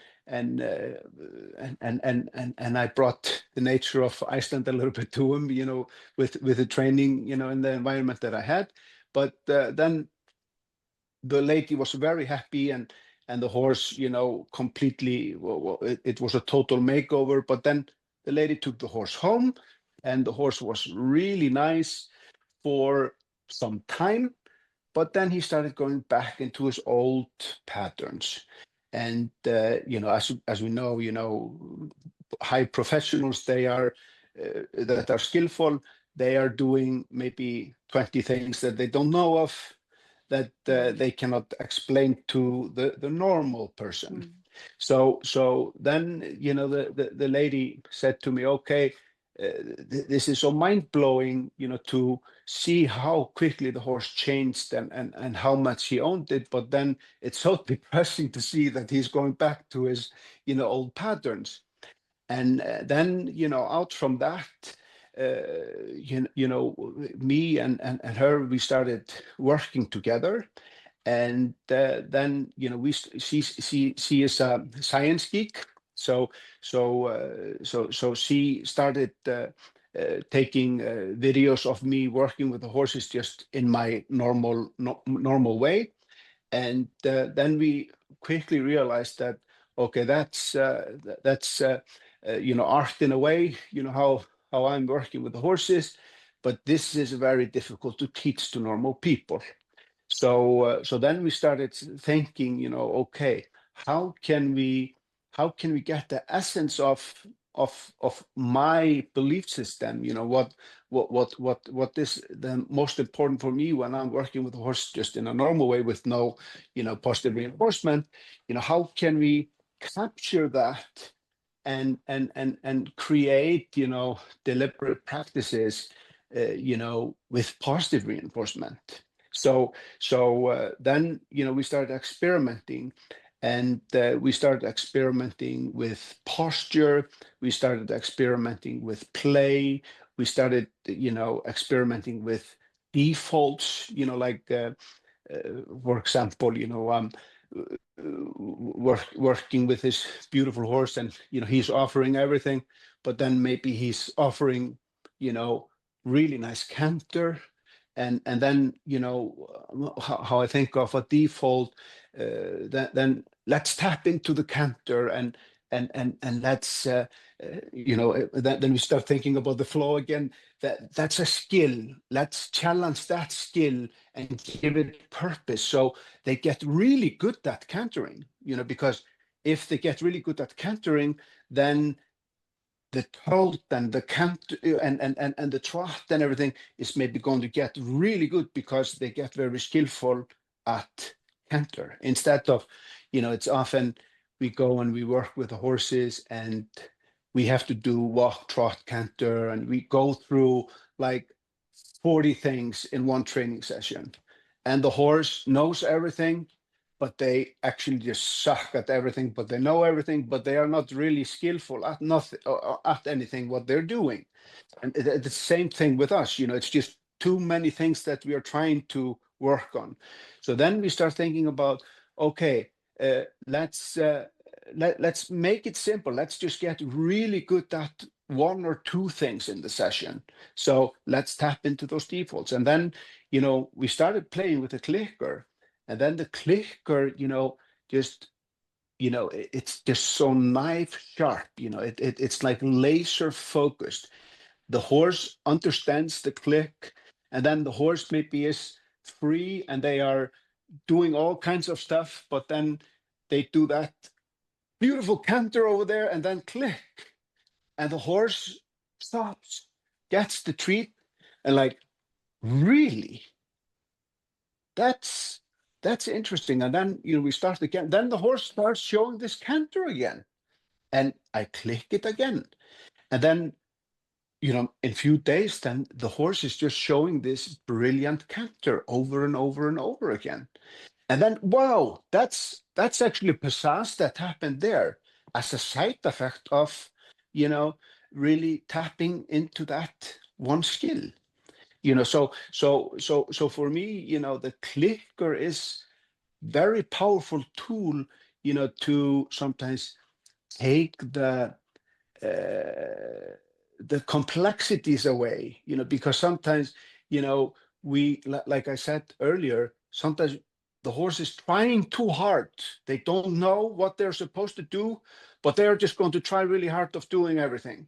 I brought the nature of Iceland a little bit to him, with the training, in the environment that I had. But then the lady was very happy, and the horse, completely, it was a total makeover. But then the lady took the horse home, and the horse was really nice for some time. But then he started going back into his old patterns. And as we know, high professionals, they are that are skillful, they are doing maybe 20 things that they don't know of, that they cannot explain to the normal person. So then, the lady said to me, okay, this is so mind-blowing, to see how quickly the horse changed, and how much he owned it. But then it's so depressing to see that he's going back to his, old patterns. And then, out from that, me and her, we started working together. And then, she is a science geek. So she started taking videos of me working with the horses, just in my normal way. And then we quickly realized that, okay, that's art in a way, how I'm working with the horses, but this is very difficult to teach to normal people. So then we started thinking, okay, how can we get the essence of my belief system? What is the most important for me when I'm working with a horse, just in a normal way, with no, positive reinforcement? How can we capture that and create, deliberate practices, with positive reinforcement? So then, we started experimenting, and we started experimenting with posture. We started experimenting with play. We started, experimenting with defaults, like, for example, working with this beautiful horse, and, he's offering everything, but then maybe he's offering, really nice canter. And then, how I think of a default, then let's tap into the canter, and let's, then we start thinking about the flow again. That's a skill. Let's challenge that skill and give it purpose, so they get really good at cantering. Because if they get really good at cantering, then the tolt and the cant and the trot and everything is maybe going to get really good, because they get very skillful at canter. Instead of, it's often we go and we work with the horses, and we have to do walk, trot, canter, and we go through like 40 things in one training session. And the horse knows everything, but they actually just suck at everything, but they know everything, but they are not really skillful at nothing, or at anything what they're doing. And the same thing with us, it's just too many things that we are trying to work on. So then we start thinking about, okay, let's make it simple. Let's just get really good at one or two things in the session. So let's tap into those defaults. And then, we started playing with the clicker. And then the clicker, just, it's just so knife sharp, it's like laser focused. The horse understands the click, and then the horse maybe is free, and they are doing all kinds of stuff, but then they do that beautiful canter over there, and then click, and the horse stops, gets the treat, and like, really? That's interesting. And then, we start again. Then the horse starts showing this canter again, and I click it again. And then, in a few days, then the horse is just showing this brilliant canter over and over and over again. And then, wow, that's actually pizzazz that happened there, as a side effect of, really tapping into that one skill. So for me, the clicker is very powerful tool, to sometimes take the complexities away, because sometimes, we, like I said earlier, sometimes the horse is trying too hard. They don't know what they're supposed to do, but they're just going to try really hard of doing everything,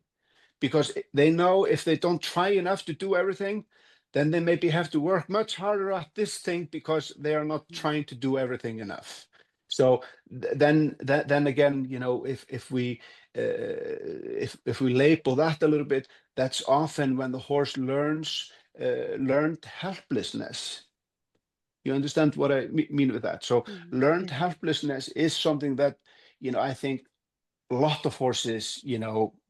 because they know if they don't try enough to do everything, then they maybe have to work much harder at this thing because they are not trying to do everything enough. So then again, if we label that a little bit, that's often when the horse learned helplessness. You understand what I mean with that? So learned Yeah. helplessness is something that, I think a lot of horses,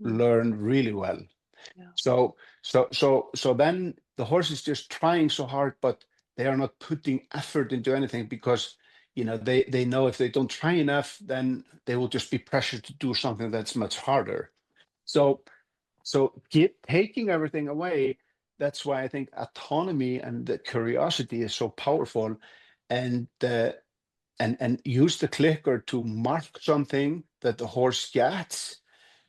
learn really well. Yeah. So then the horse is just trying so hard, but they are not putting effort into anything, because they know if they don't try enough, then they will just be pressured to do something that's much harder. So taking everything away, that's why I think autonomy and the curiosity is so powerful, and use the clicker to mark something that the horse gets,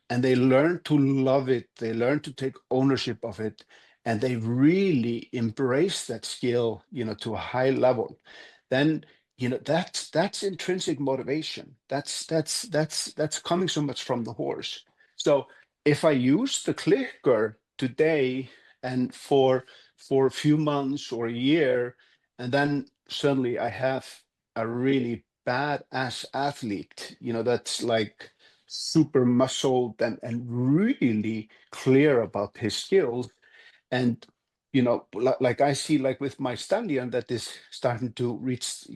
and they learn to love it, they learn to take ownership of it, and they really embrace that skill, to a high level. Then, that's intrinsic motivation. That's coming so much from the horse. So if I use the clicker today and for a few months or a year, and then suddenly I have a really badass athlete, that's like super muscled and really clear about his skills, and like I see, like with my stallion that is starting to reach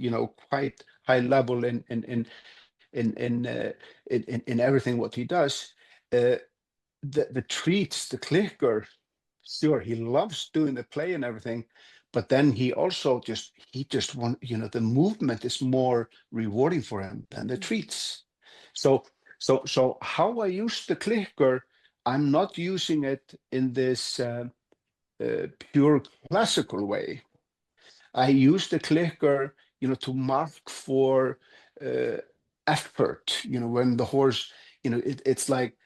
quite high level in everything what he does. The treats, the clicker, sure, he loves doing the play and everything, but then he also just want, the movement is more rewarding for him than the treats. So how I use the clicker, I'm not using it in this pure classical way. I use the clicker, to mark for effort. When the horse, it's like,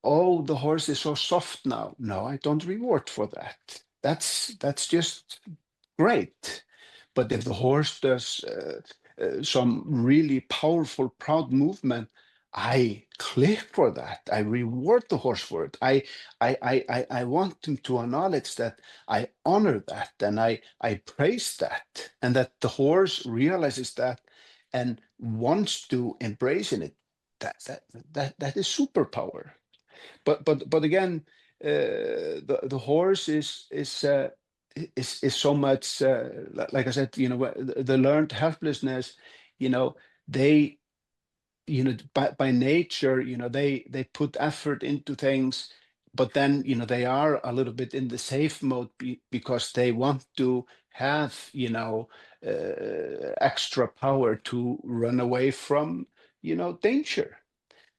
oh, the horse is so soft now. No, I don't reward for that. That's just great. But if the horse does some really powerful, proud movement, I click for that. I reward the horse for it. I want him to acknowledge that. I honor that, and I praise that, and that the horse realizes that and wants to embrace in it. That is superpower. But again, the horse is so much, like I said, the learned helplessness. They, by nature, they put effort into things, but then they are a little bit in the safe mode, because they want to have extra power to run away from danger.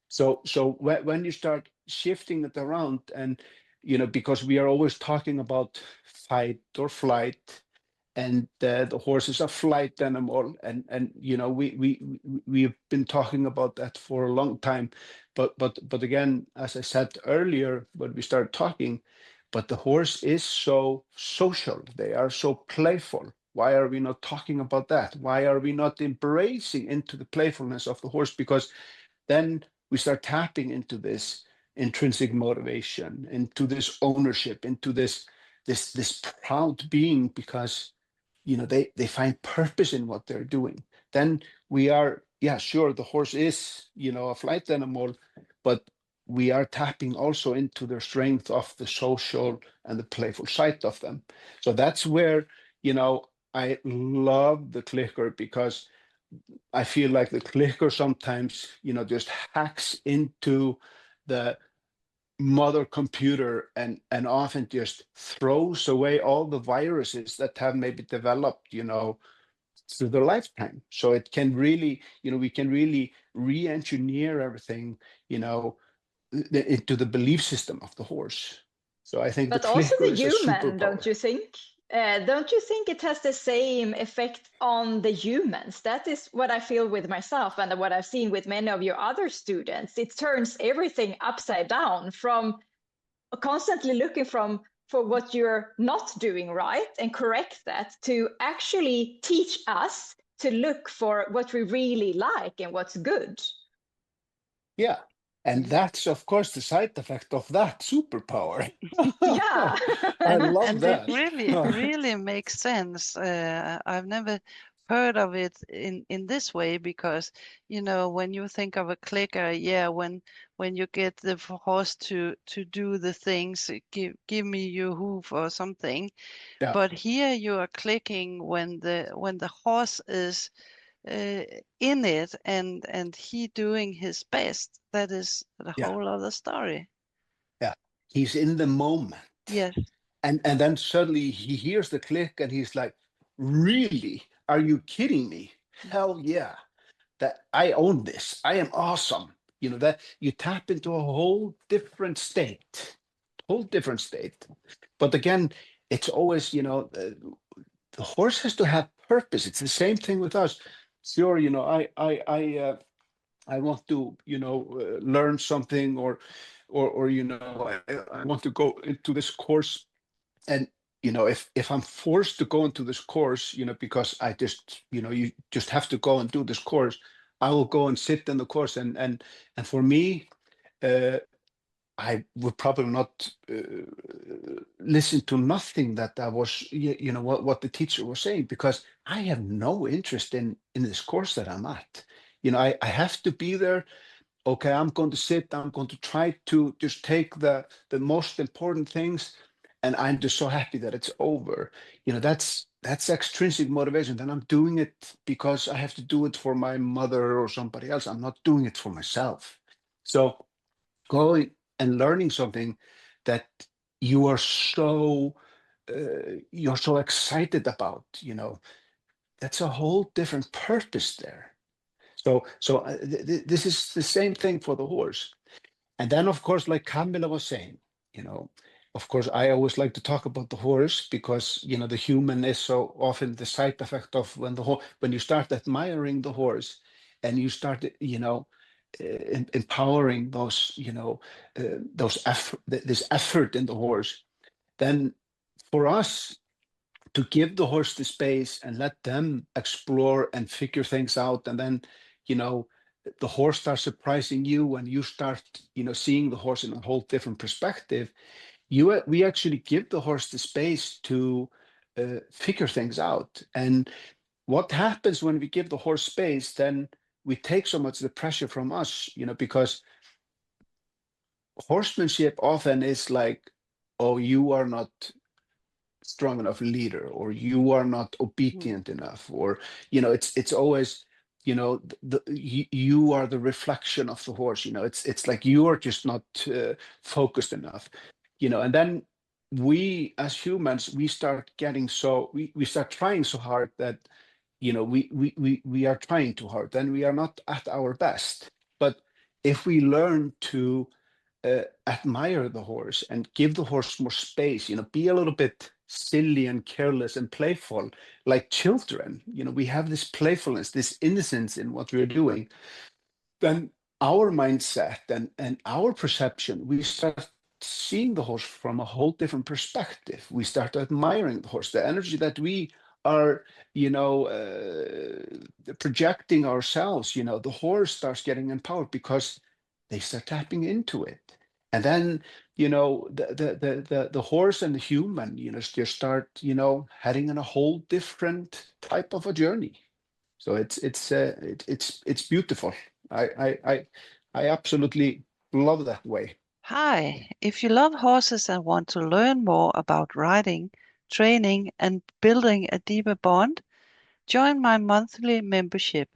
So when you start shifting it around, and because we are always talking about fight or flight, and the horse is a flight animal, and we've been talking about that for a long time, but again, as I said earlier when we started talking, but the horse is so social, they are so playful. Why are we not talking about that? Why are we not embracing into the playfulness of the horse? Because then we start tapping into this intrinsic motivation, into this ownership, into this proud being, because they find purpose in what they're doing. Then we are, yeah, sure, the horse is a flight animal, but we are tapping also into their strength of the social and the playful side of them. So that's where I love the clicker, because I feel like the clicker sometimes, just hacks into the mother computer, and often just throws away all the viruses that have maybe developed, through their lifetime. So it can really, we can really re-engineer everything, into the belief system of the horse. So I think the But also clicker the is a human, superpower. don't you think? Don't you think it has the same effect on the humans? That is what I feel with myself and what I've seen with many of your other students. It turns everything upside down, from constantly looking for what you're not doing right and correct that, to actually teach us to look for what we really like and what's good. Yeah. And that's, of course, the side effect of that superpower. Yeah. I love and that. it really makes sense. I've never heard of it in this way, because when you think of a clicker, yeah, when you get the horse to do the things, give me your hoof or something. Yeah. But here you are clicking when the horse is in it and he doing his best. That is the whole other story. Yeah, he's in the moment. Yes. And then suddenly he hears the click and he's like, really? Are you kidding me? Hell yeah. That I own this. I am awesome. That you tap into a whole different state. But again, it's always, the horse has to have purpose. It's the same thing with us. Sure, I want to, learn something, or I want to go into this course. And, if I'm forced to go into this course, because I just, you just have to go and do this course, I will go and sit in the course. And for me, I would probably not listen to nothing that I was, what the teacher was saying, because I have no interest in this course that I'm at. I have to be there. Okay, I'm going to sit. I'm going to try to just take the most important things, and I'm just so happy that it's over. That's extrinsic motivation. Then I'm doing it because I have to do it for my mother or somebody else. I'm not doing it for myself. So going and learning something that you are so you're so excited about, that's a whole different purpose there. So this is the same thing for the horse. And then, of course, like Camilla was saying, of course, I always like to talk about the horse, because the human is so often the side effect of when you start admiring the horse, and you start empowering those this effort in the horse. Then for us to give the horse the space and let them explore and figure things out, and then the horse starts surprising you when you start seeing the horse in a whole different perspective. We actually give the horse the space to figure things out. And what happens when we give the horse space, then we take so much of the pressure from us, because horsemanship often is like, oh, you are not strong enough leader, or you are not obedient enough, or it's always you are the reflection of the horse. It's like you are just not focused enough. And then we as humans, we start getting we start trying so hard that we are trying too hard, then we are not at our best. But if we learn to admire the horse and give the horse more space, be a little bit silly and careless and playful like children, we have this playfulness, this innocence in what we're doing, then our mindset and our perception, we start seeing the horse from a whole different perspective. We start admiring the horse, the energy that we are projecting ourselves. The horse starts getting empowered because they start tapping into it. And then the horse and the human just start heading in a whole different type of a journey. So it's beautiful. I absolutely love that way. Hi, if you love horses and want to learn more about riding, training, and building a deeper bond, join my monthly membership.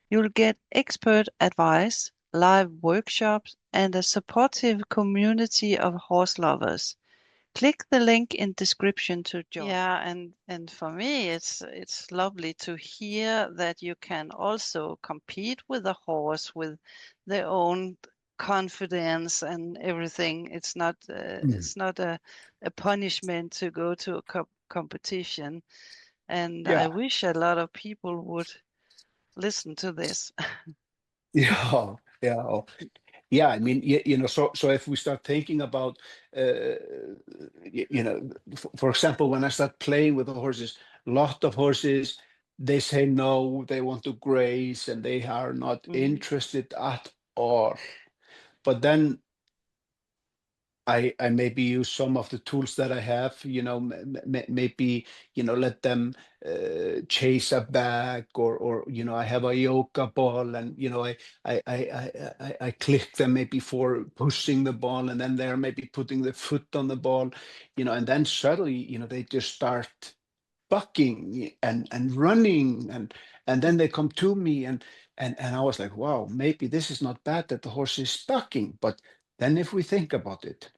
You'll get expert advice, live workshops, and a supportive community of horse lovers. Click the link in description to join. Yeah, and for me, it's lovely to hear that you can also compete with a horse with their own confidence and everything. It's not a punishment to go to a competition. And Yeah. I wish a lot of people would listen to this. Yeah, yeah, yeah. I mean, so if we start thinking about, for example, when I start playing with the horses, a lot of horses, they say no, they want to graze, and they are not interested at all. But then I maybe use some of the tools that I have, maybe, let them chase a bag, or I have a yoga ball, and, I click them maybe for pushing the ball, and then they're maybe putting the foot on the ball, and then suddenly, they just start bucking and running, and then they come to me, and I was like, wow, maybe this is not bad that the horse is bucking. But then if we think about it,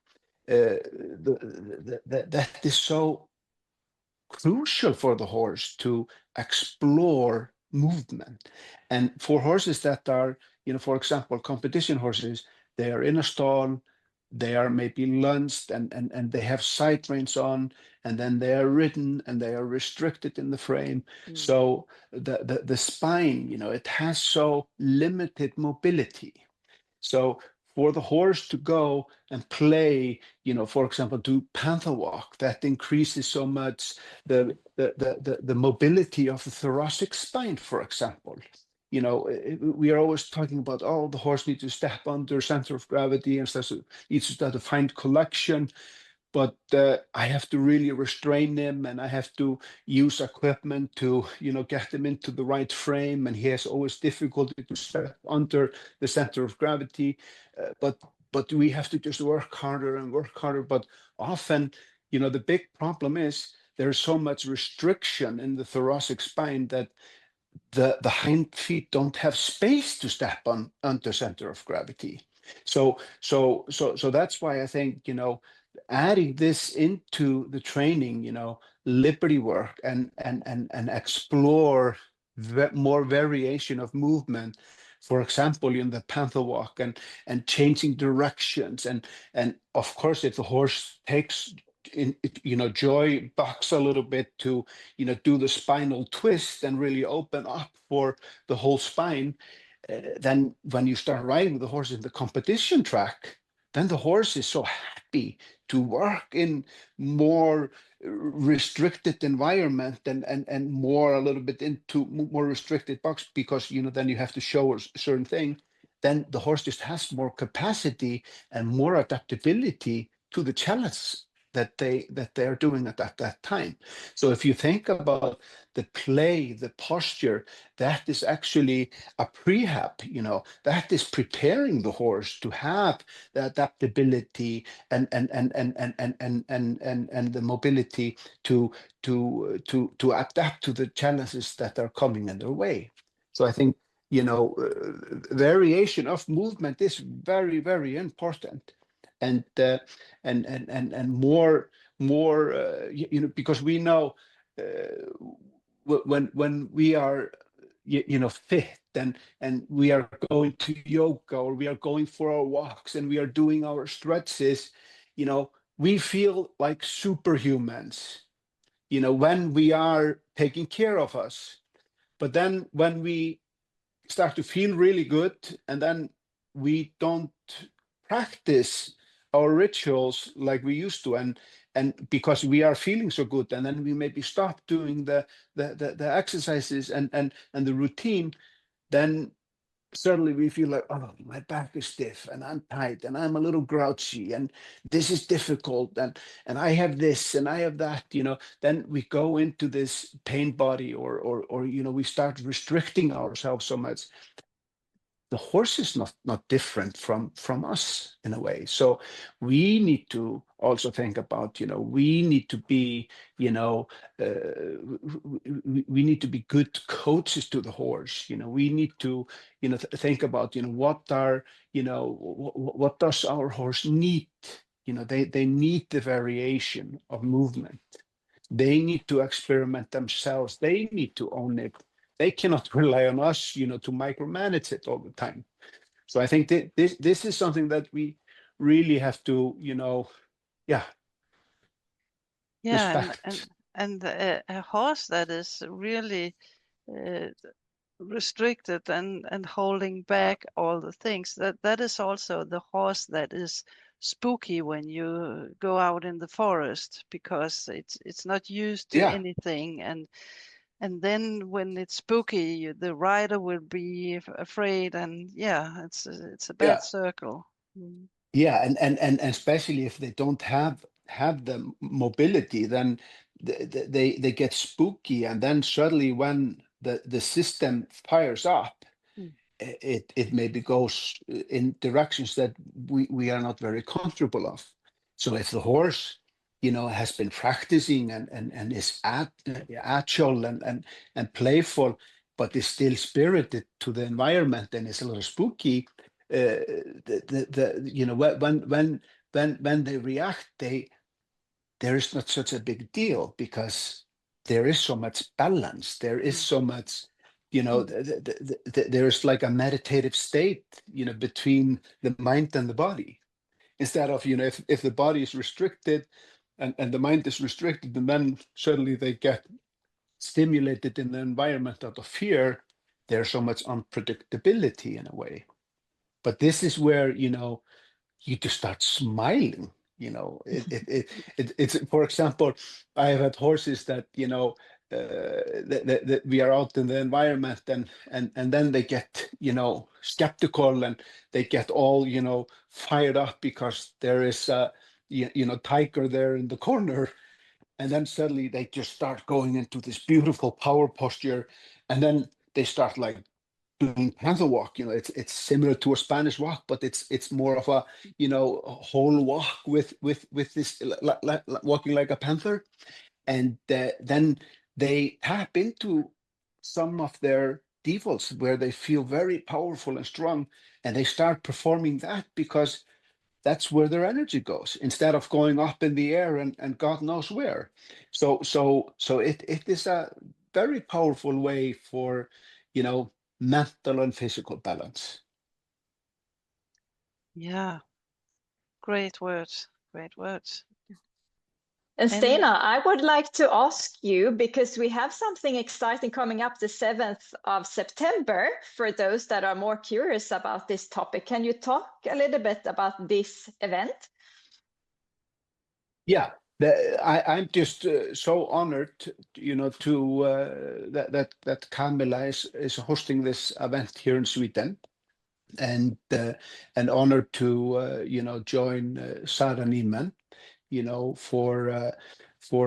that is so crucial for the horse to explore movement. And for horses that are, for example, competition horses, they are in a stall, they are maybe lunged, and they have side reins on, and then they are ridden, and they are restricted in the frame. So the spine, it has so limited mobility. So for the horse to go and play, for example, do panther walk, that increases so much the mobility of the thoracic spine, for example. We are always talking about, oh, the horse needs to step under center of gravity and needs to start to find collection. But I have to really restrain him, and I have to use equipment to, get him into the right frame. And he has always difficulty to step under the center of gravity. But we have to just work harder and work harder. But often, the big problem is there's so much restriction in the thoracic spine that the hind feet don't have space to step on under center of gravity. So that's why I think, adding this into the training, liberty work, and explore more variation of movement. For example, in the panther walk, and changing directions, and of course, if the horse takes joy bucks a little bit to do the spinal twist and really open up for the whole spine, then when you start riding the horse in the competition track, then the horse is so happy to work in more restricted environment, and more a little bit into more restricted box, because then you have to show a certain thing. Then the horse just has more capacity and more adaptability to the challenge that they are doing at that time. So if you think about the play, the posture, that is actually a prehab, that is preparing the horse to have the adaptability and the mobility to adapt to the challenges that are coming in their way. So I think, variation of movement is very, very important. And more, because we know, when we are fit, and we are going to yoga, or we are going for our walks, and we are doing our stretches, we feel like superhumans, when we are taking care of us. But then when we start to feel really good, and then we don't practice our rituals like we used to, and because we are feeling so good, and then we maybe stop doing the exercises and the routine, then suddenly we feel like, oh, my back is stiff, and I'm tight, and I'm a little grouchy, and this is difficult, and I have this and I have that, then we go into this pain body, or we start restricting ourselves so much. The horse is not different from us in a way. So we need to also think about, we need to be, we need to be good coaches to the horse. We need to, think about, what does our horse need? They need the variation of movement. They need to experiment themselves. They need to own it. They cannot rely on us, to micromanage it all the time. So I think that this is something that we really have to, Yeah, respect. and a horse that is really restricted and holding back all the things, that is also the horse that is spooky when you go out in the forest, because it's not used to anything, and then when it's spooky, the rider will be afraid, and it's a bad circle. Yeah, and especially if they don't have the mobility, then they get spooky, and then suddenly when the system fires up, it maybe goes in directions that we are not very comfortable of. So if the horse, has been practicing and is agile and playful, but is still spirited to the environment and is a little spooky, when they react, there is not such a big deal, because there is so much balance. There is so much, there's like a meditative state, between the mind and the body. Instead of, if the body is restricted and the mind is restricted, and then suddenly they get stimulated in the environment out of fear, there's so much unpredictability in a way. But this is where, you just start smiling. It's, for example, I have had horses that, that we are out in the environment, and then they get, skeptical, and they get all, fired up because there is a, tiger there in the corner. And then suddenly they just start going into this beautiful power posture, and then they start like doing panther walk. It's similar to a Spanish walk, but it's more of a a whole walk with this walking like a panther. And then they tap into some of their defaults where they feel very powerful and strong, and they start performing that because that's where their energy goes, instead of going up in the air and God knows where. So it is a very powerful way for mental and physical balance. Yeah, great words. And Steinar, I would like to ask you, because we have something exciting coming up the 7th of September, for those that are more curious about this topic. Can you talk a little bit about this event? Yeah, I'm just so honored, that Camilla is hosting this event here in Sweden, and honored to join Sara Niemann, for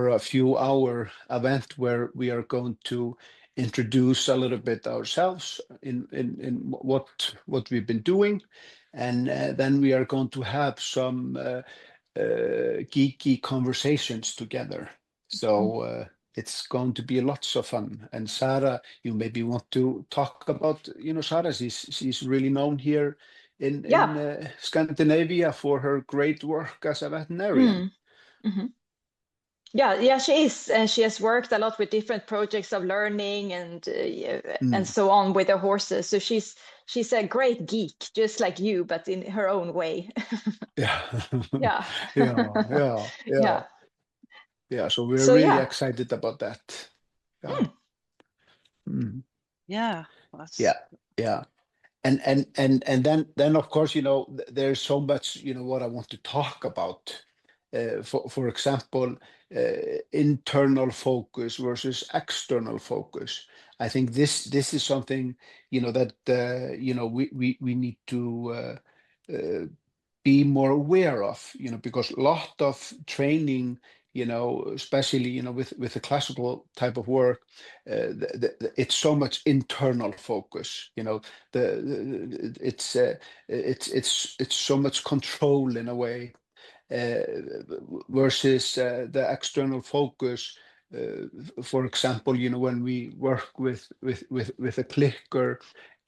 a few hour event where we are going to introduce a little bit ourselves in what we've been doing, and then we are going to have some geeky conversations together. So it's going to be lots of fun. And Sara, you maybe want to talk about, Sara, she's really known here in Scandinavia for her great work as a veterinarian. Yeah, she is, and she has worked a lot with different projects of learning and so on with the horses. So she's a great geek, just like you, but in her own way. Yeah. Yeah. Yeah. So we're really excited about that. Yeah. Yeah. And then of course, there's so much, what I want to talk about. For example, internal focus versus external focus. I think this is something, that we need to be more aware of, because a lot of training, especially with the classical type of work, it's so much internal focus. It's so much control in a way, versus the external focus. For example, when we work with a clicker,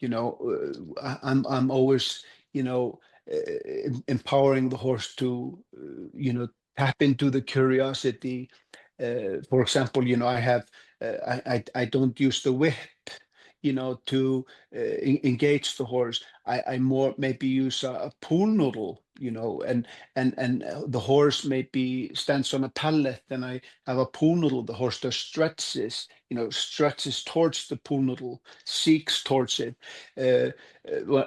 I'm always empowering the horse to tap into the curiosity. For example, I have I don't use the whip, to engage the horse. I more maybe use a pool noodle, and the horse maybe stands on a pallet, and I have a pool noodle. The horse does stretches, stretches towards the pool noodle, seeks towards it.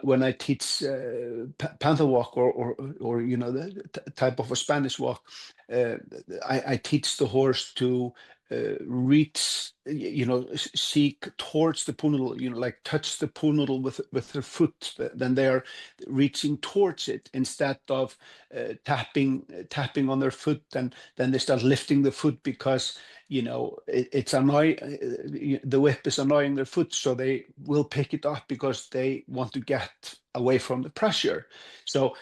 When I teach panther walk or the type of a Spanish walk, I teach the horse to reach, seek towards the pool noodle, like touch the pool noodle with their foot. Then they are reaching towards it instead of tapping on their foot, and then they start lifting the foot because it's annoying. The whip is annoying their foot, so they will pick it up because they want to get away from the pressure. So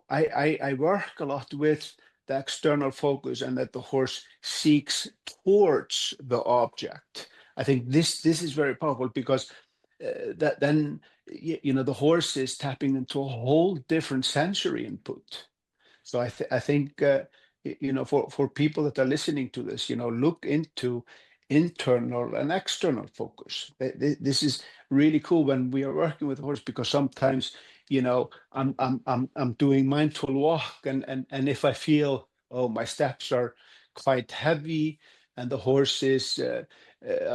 I work a lot with the external focus, and that the horse seeks towards the object. I think this is very powerful because that then the horse is tapping into a whole different sensory input. So I think for people that are listening to this, look into internal and external focus. This is really cool when we are working with horse, because sometimes I'm doing mindful walk, and if I feel, oh, my steps are quite heavy and the horse is a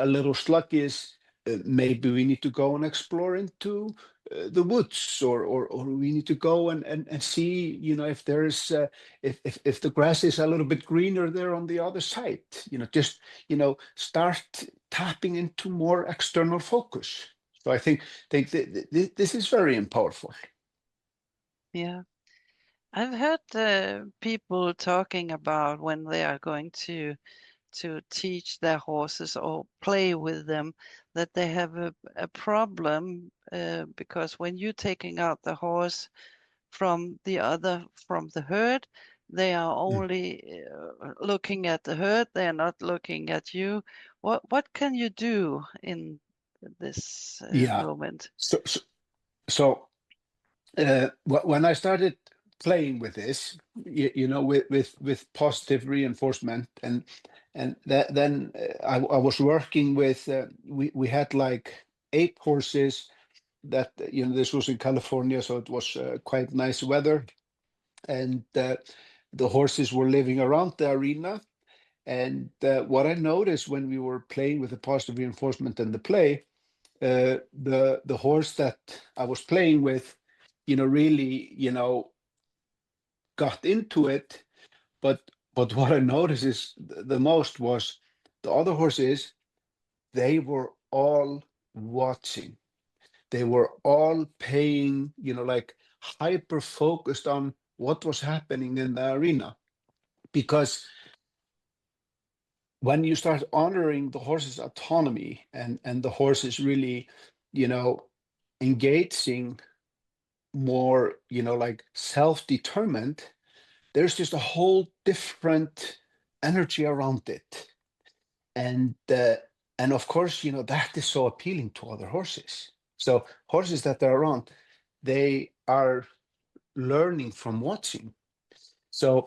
little sluggish, maybe we need to go and explore into the woods, or we need to go and see, if there's if the grass is a little bit greener there on the other side, just start tapping into more external focus. So I think this is very powerful. Yeah, I've heard people talking about when they are going to teach their horses or play with them, that they have a problem because when you're taking out the horse from the herd, they are only looking at the herd. They are not looking at you. What can you do in this moment? So when I started playing with this, with positive reinforcement, and then I was working with, we had like 8 horses that, this was in California, so it was quite nice weather, and the horses were living around the arena. And what I noticed when we were playing with the positive reinforcement and the play, the horse that I was playing with, really, got into it. But what I noticed is the most was the other horses, they were all watching. They were all paying, like hyper focused on what was happening in the arena. Because when you start honoring the horse's autonomy, and the horse is really, engaging more, like self-determined, there's just a whole different energy around it. And of course, that is so appealing to other horses. So horses that are around, they are learning from watching. So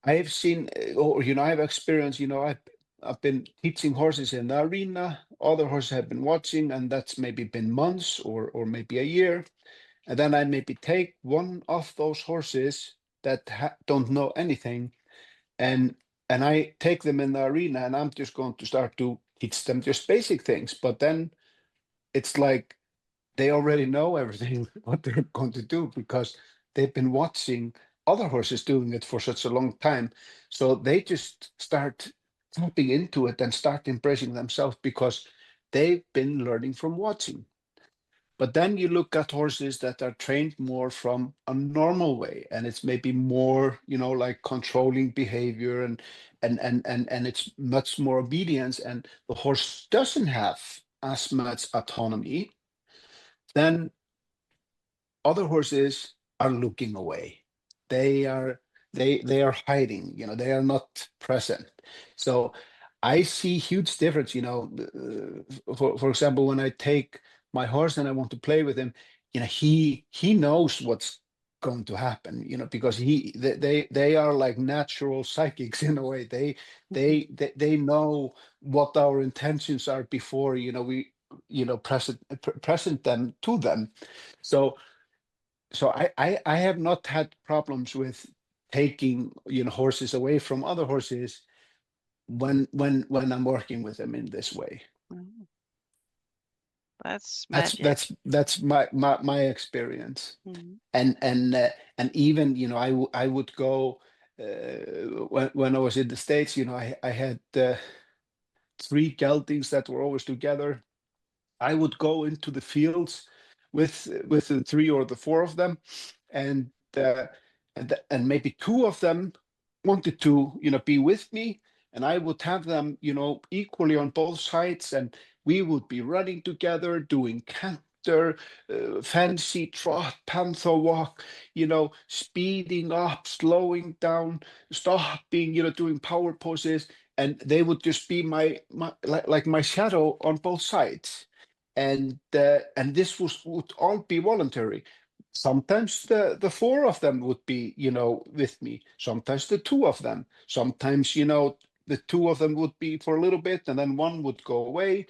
I've seen, or I've experienced, I've been teaching horses in the arena. Other horses have been watching, and that's maybe been months or maybe a year. And then I maybe take one of those horses that don't know anything, and I take them in the arena, and I'm just going to start to teach them just basic things. But then it's like they already know everything what they're going to do, because they've been watching other horses doing it for such a long time. So they just start tapping into it and start embracing themselves, because they've been learning from watching. But then you look at horses that are trained more from a normal way, and it's maybe more, like controlling behavior, and it's much more obedience, and the horse doesn't have as much autonomy. Then other horses are looking away. They are hiding, they are not present. So I see huge difference, for example, when I take my horse and I want to play with him, he knows what's going to happen, because they are like natural psychics in a way. They know what our intentions are before we present them to them. So I have not had problems with taking horses away from other horses when I'm working with them in this way. Mm. That's magic. That's my experience. Mm. And even I would go when I was in the States. I had 3 geldings that were always together. I would go into the fields with the 3 or the 4 of them, and maybe 2 of them wanted to be with me, and I would have them equally on both sides, and we would be running together, doing canter, fancy trot, panther walk, speeding up, slowing down, stopping, doing power poses, and they would just be my like my shadow on both sides. And this would all be voluntary. Sometimes the 4 of them would be with me. Sometimes the 2 of them. Sometimes the 2 of them would be for a little bit, and then one would go away,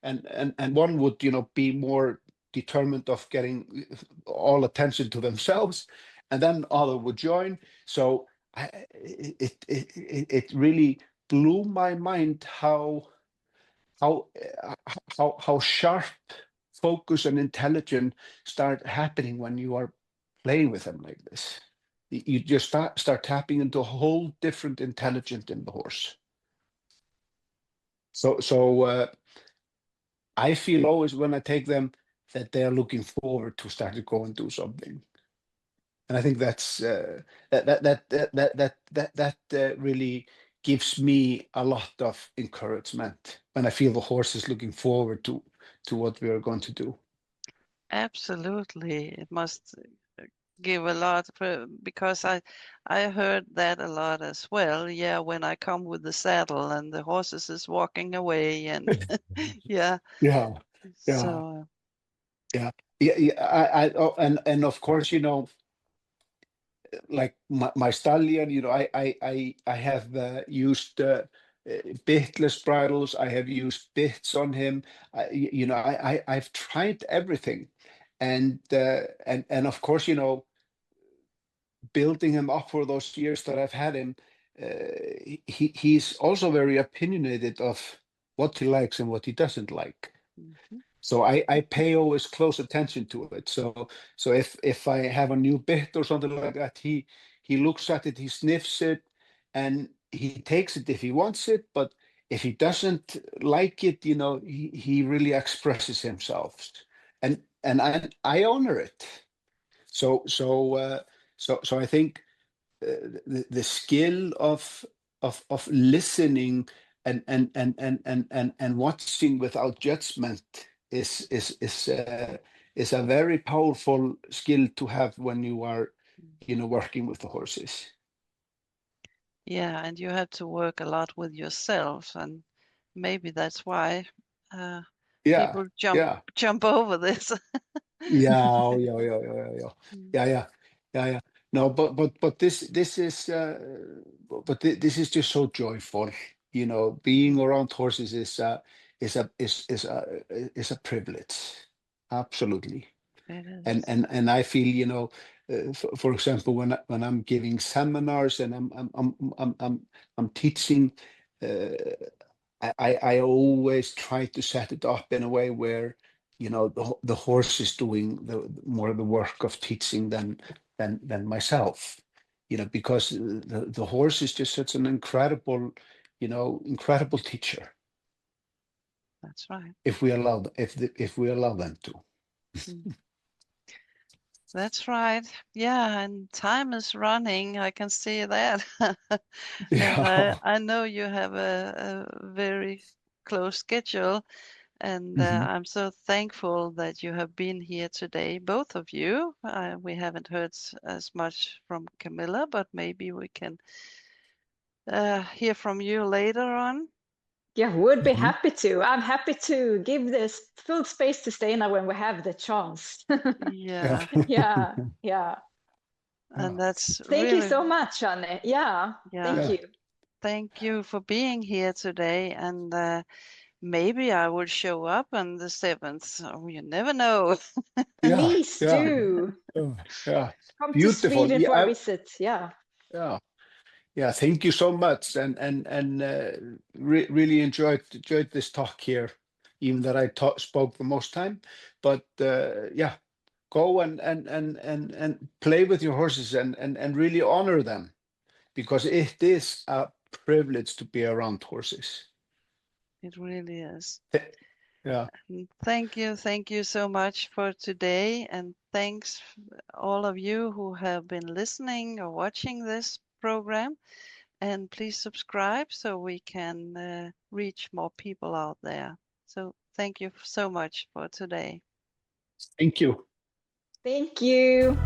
and one would be more determined of getting all attention to themselves, and then other would join. So it really blew my mind how sharp focus and intelligence start happening when you are playing with them like this. You just start tapping into a whole different intelligence in the horse. So I feel always when I take them that they are looking forward to start to go and do something, and I think that's that really gives me a lot of encouragement when I feel the horse is looking forward to what we are going to do. Absolutely, it must give a lot because I heard that a lot as well. Yeah, when I come with the saddle and the horses is walking away, and yeah. Yeah. So Yeah. Oh, and of course, like my stallion, I have used bitless bridles. I have used bits on him. I've tried everything, and of course, building him up for those years that I've had him, he's also very opinionated of what he likes and what he doesn't like. mhm. So I pay always close attention to it. So if I have a new bit or something like that, he looks at it, he sniffs it, and he takes it if he wants it. But if he doesn't like it, he really expresses himself, and I honor it. So I think the skill of listening and watching without judgment is a very powerful skill to have when you are working with the horses. Yeah, and you have to work a lot with yourself, and maybe that's why Yeah, people yeah, jump over this. yeah, oh, yeah. Mm. Yeah. No, but this is this is just so joyful. Being around horses is a privilege. Absolutely. It is. And I feel, for example, when I'm giving seminars and I'm teaching, I always try to set it up in a way where the horse is doing more of the work of teaching than myself. Because the horse is just such an incredible teacher That's right. if we allow if we allow them to. Mm. That's right. Yeah, and time is running. I can see that. And Yeah. I know you have a very close schedule, and Mhm. I'm so thankful that you have been here today, both of you. We haven't heard as much from Camilla, but maybe we can hear from you later on. Yeah, would be Mhm. happy to. I'm happy to give this full space to Steinar when we have the chance. Yeah. Yeah, yeah. And that's Thank really, you so much, Anne. Yeah, thank you. Thank you for being here today. And maybe I will show up on the 7th. Oh, you never know. Please do. Yeah. Come Beautiful. to Sweden for Yeah, a visit. Yeah. Yeah. Thank you so much, and really enjoyed this talk here, even that I spoke the most time. But yeah, go and play with your horses and really honor them, because it is a privilege to be around horses. It really is. Yeah. Thank you so much for today, and thanks all of you who have been listening or watching this program. And please subscribe so we can reach more people out there. So thank you so much for today. Thank you. Thank you.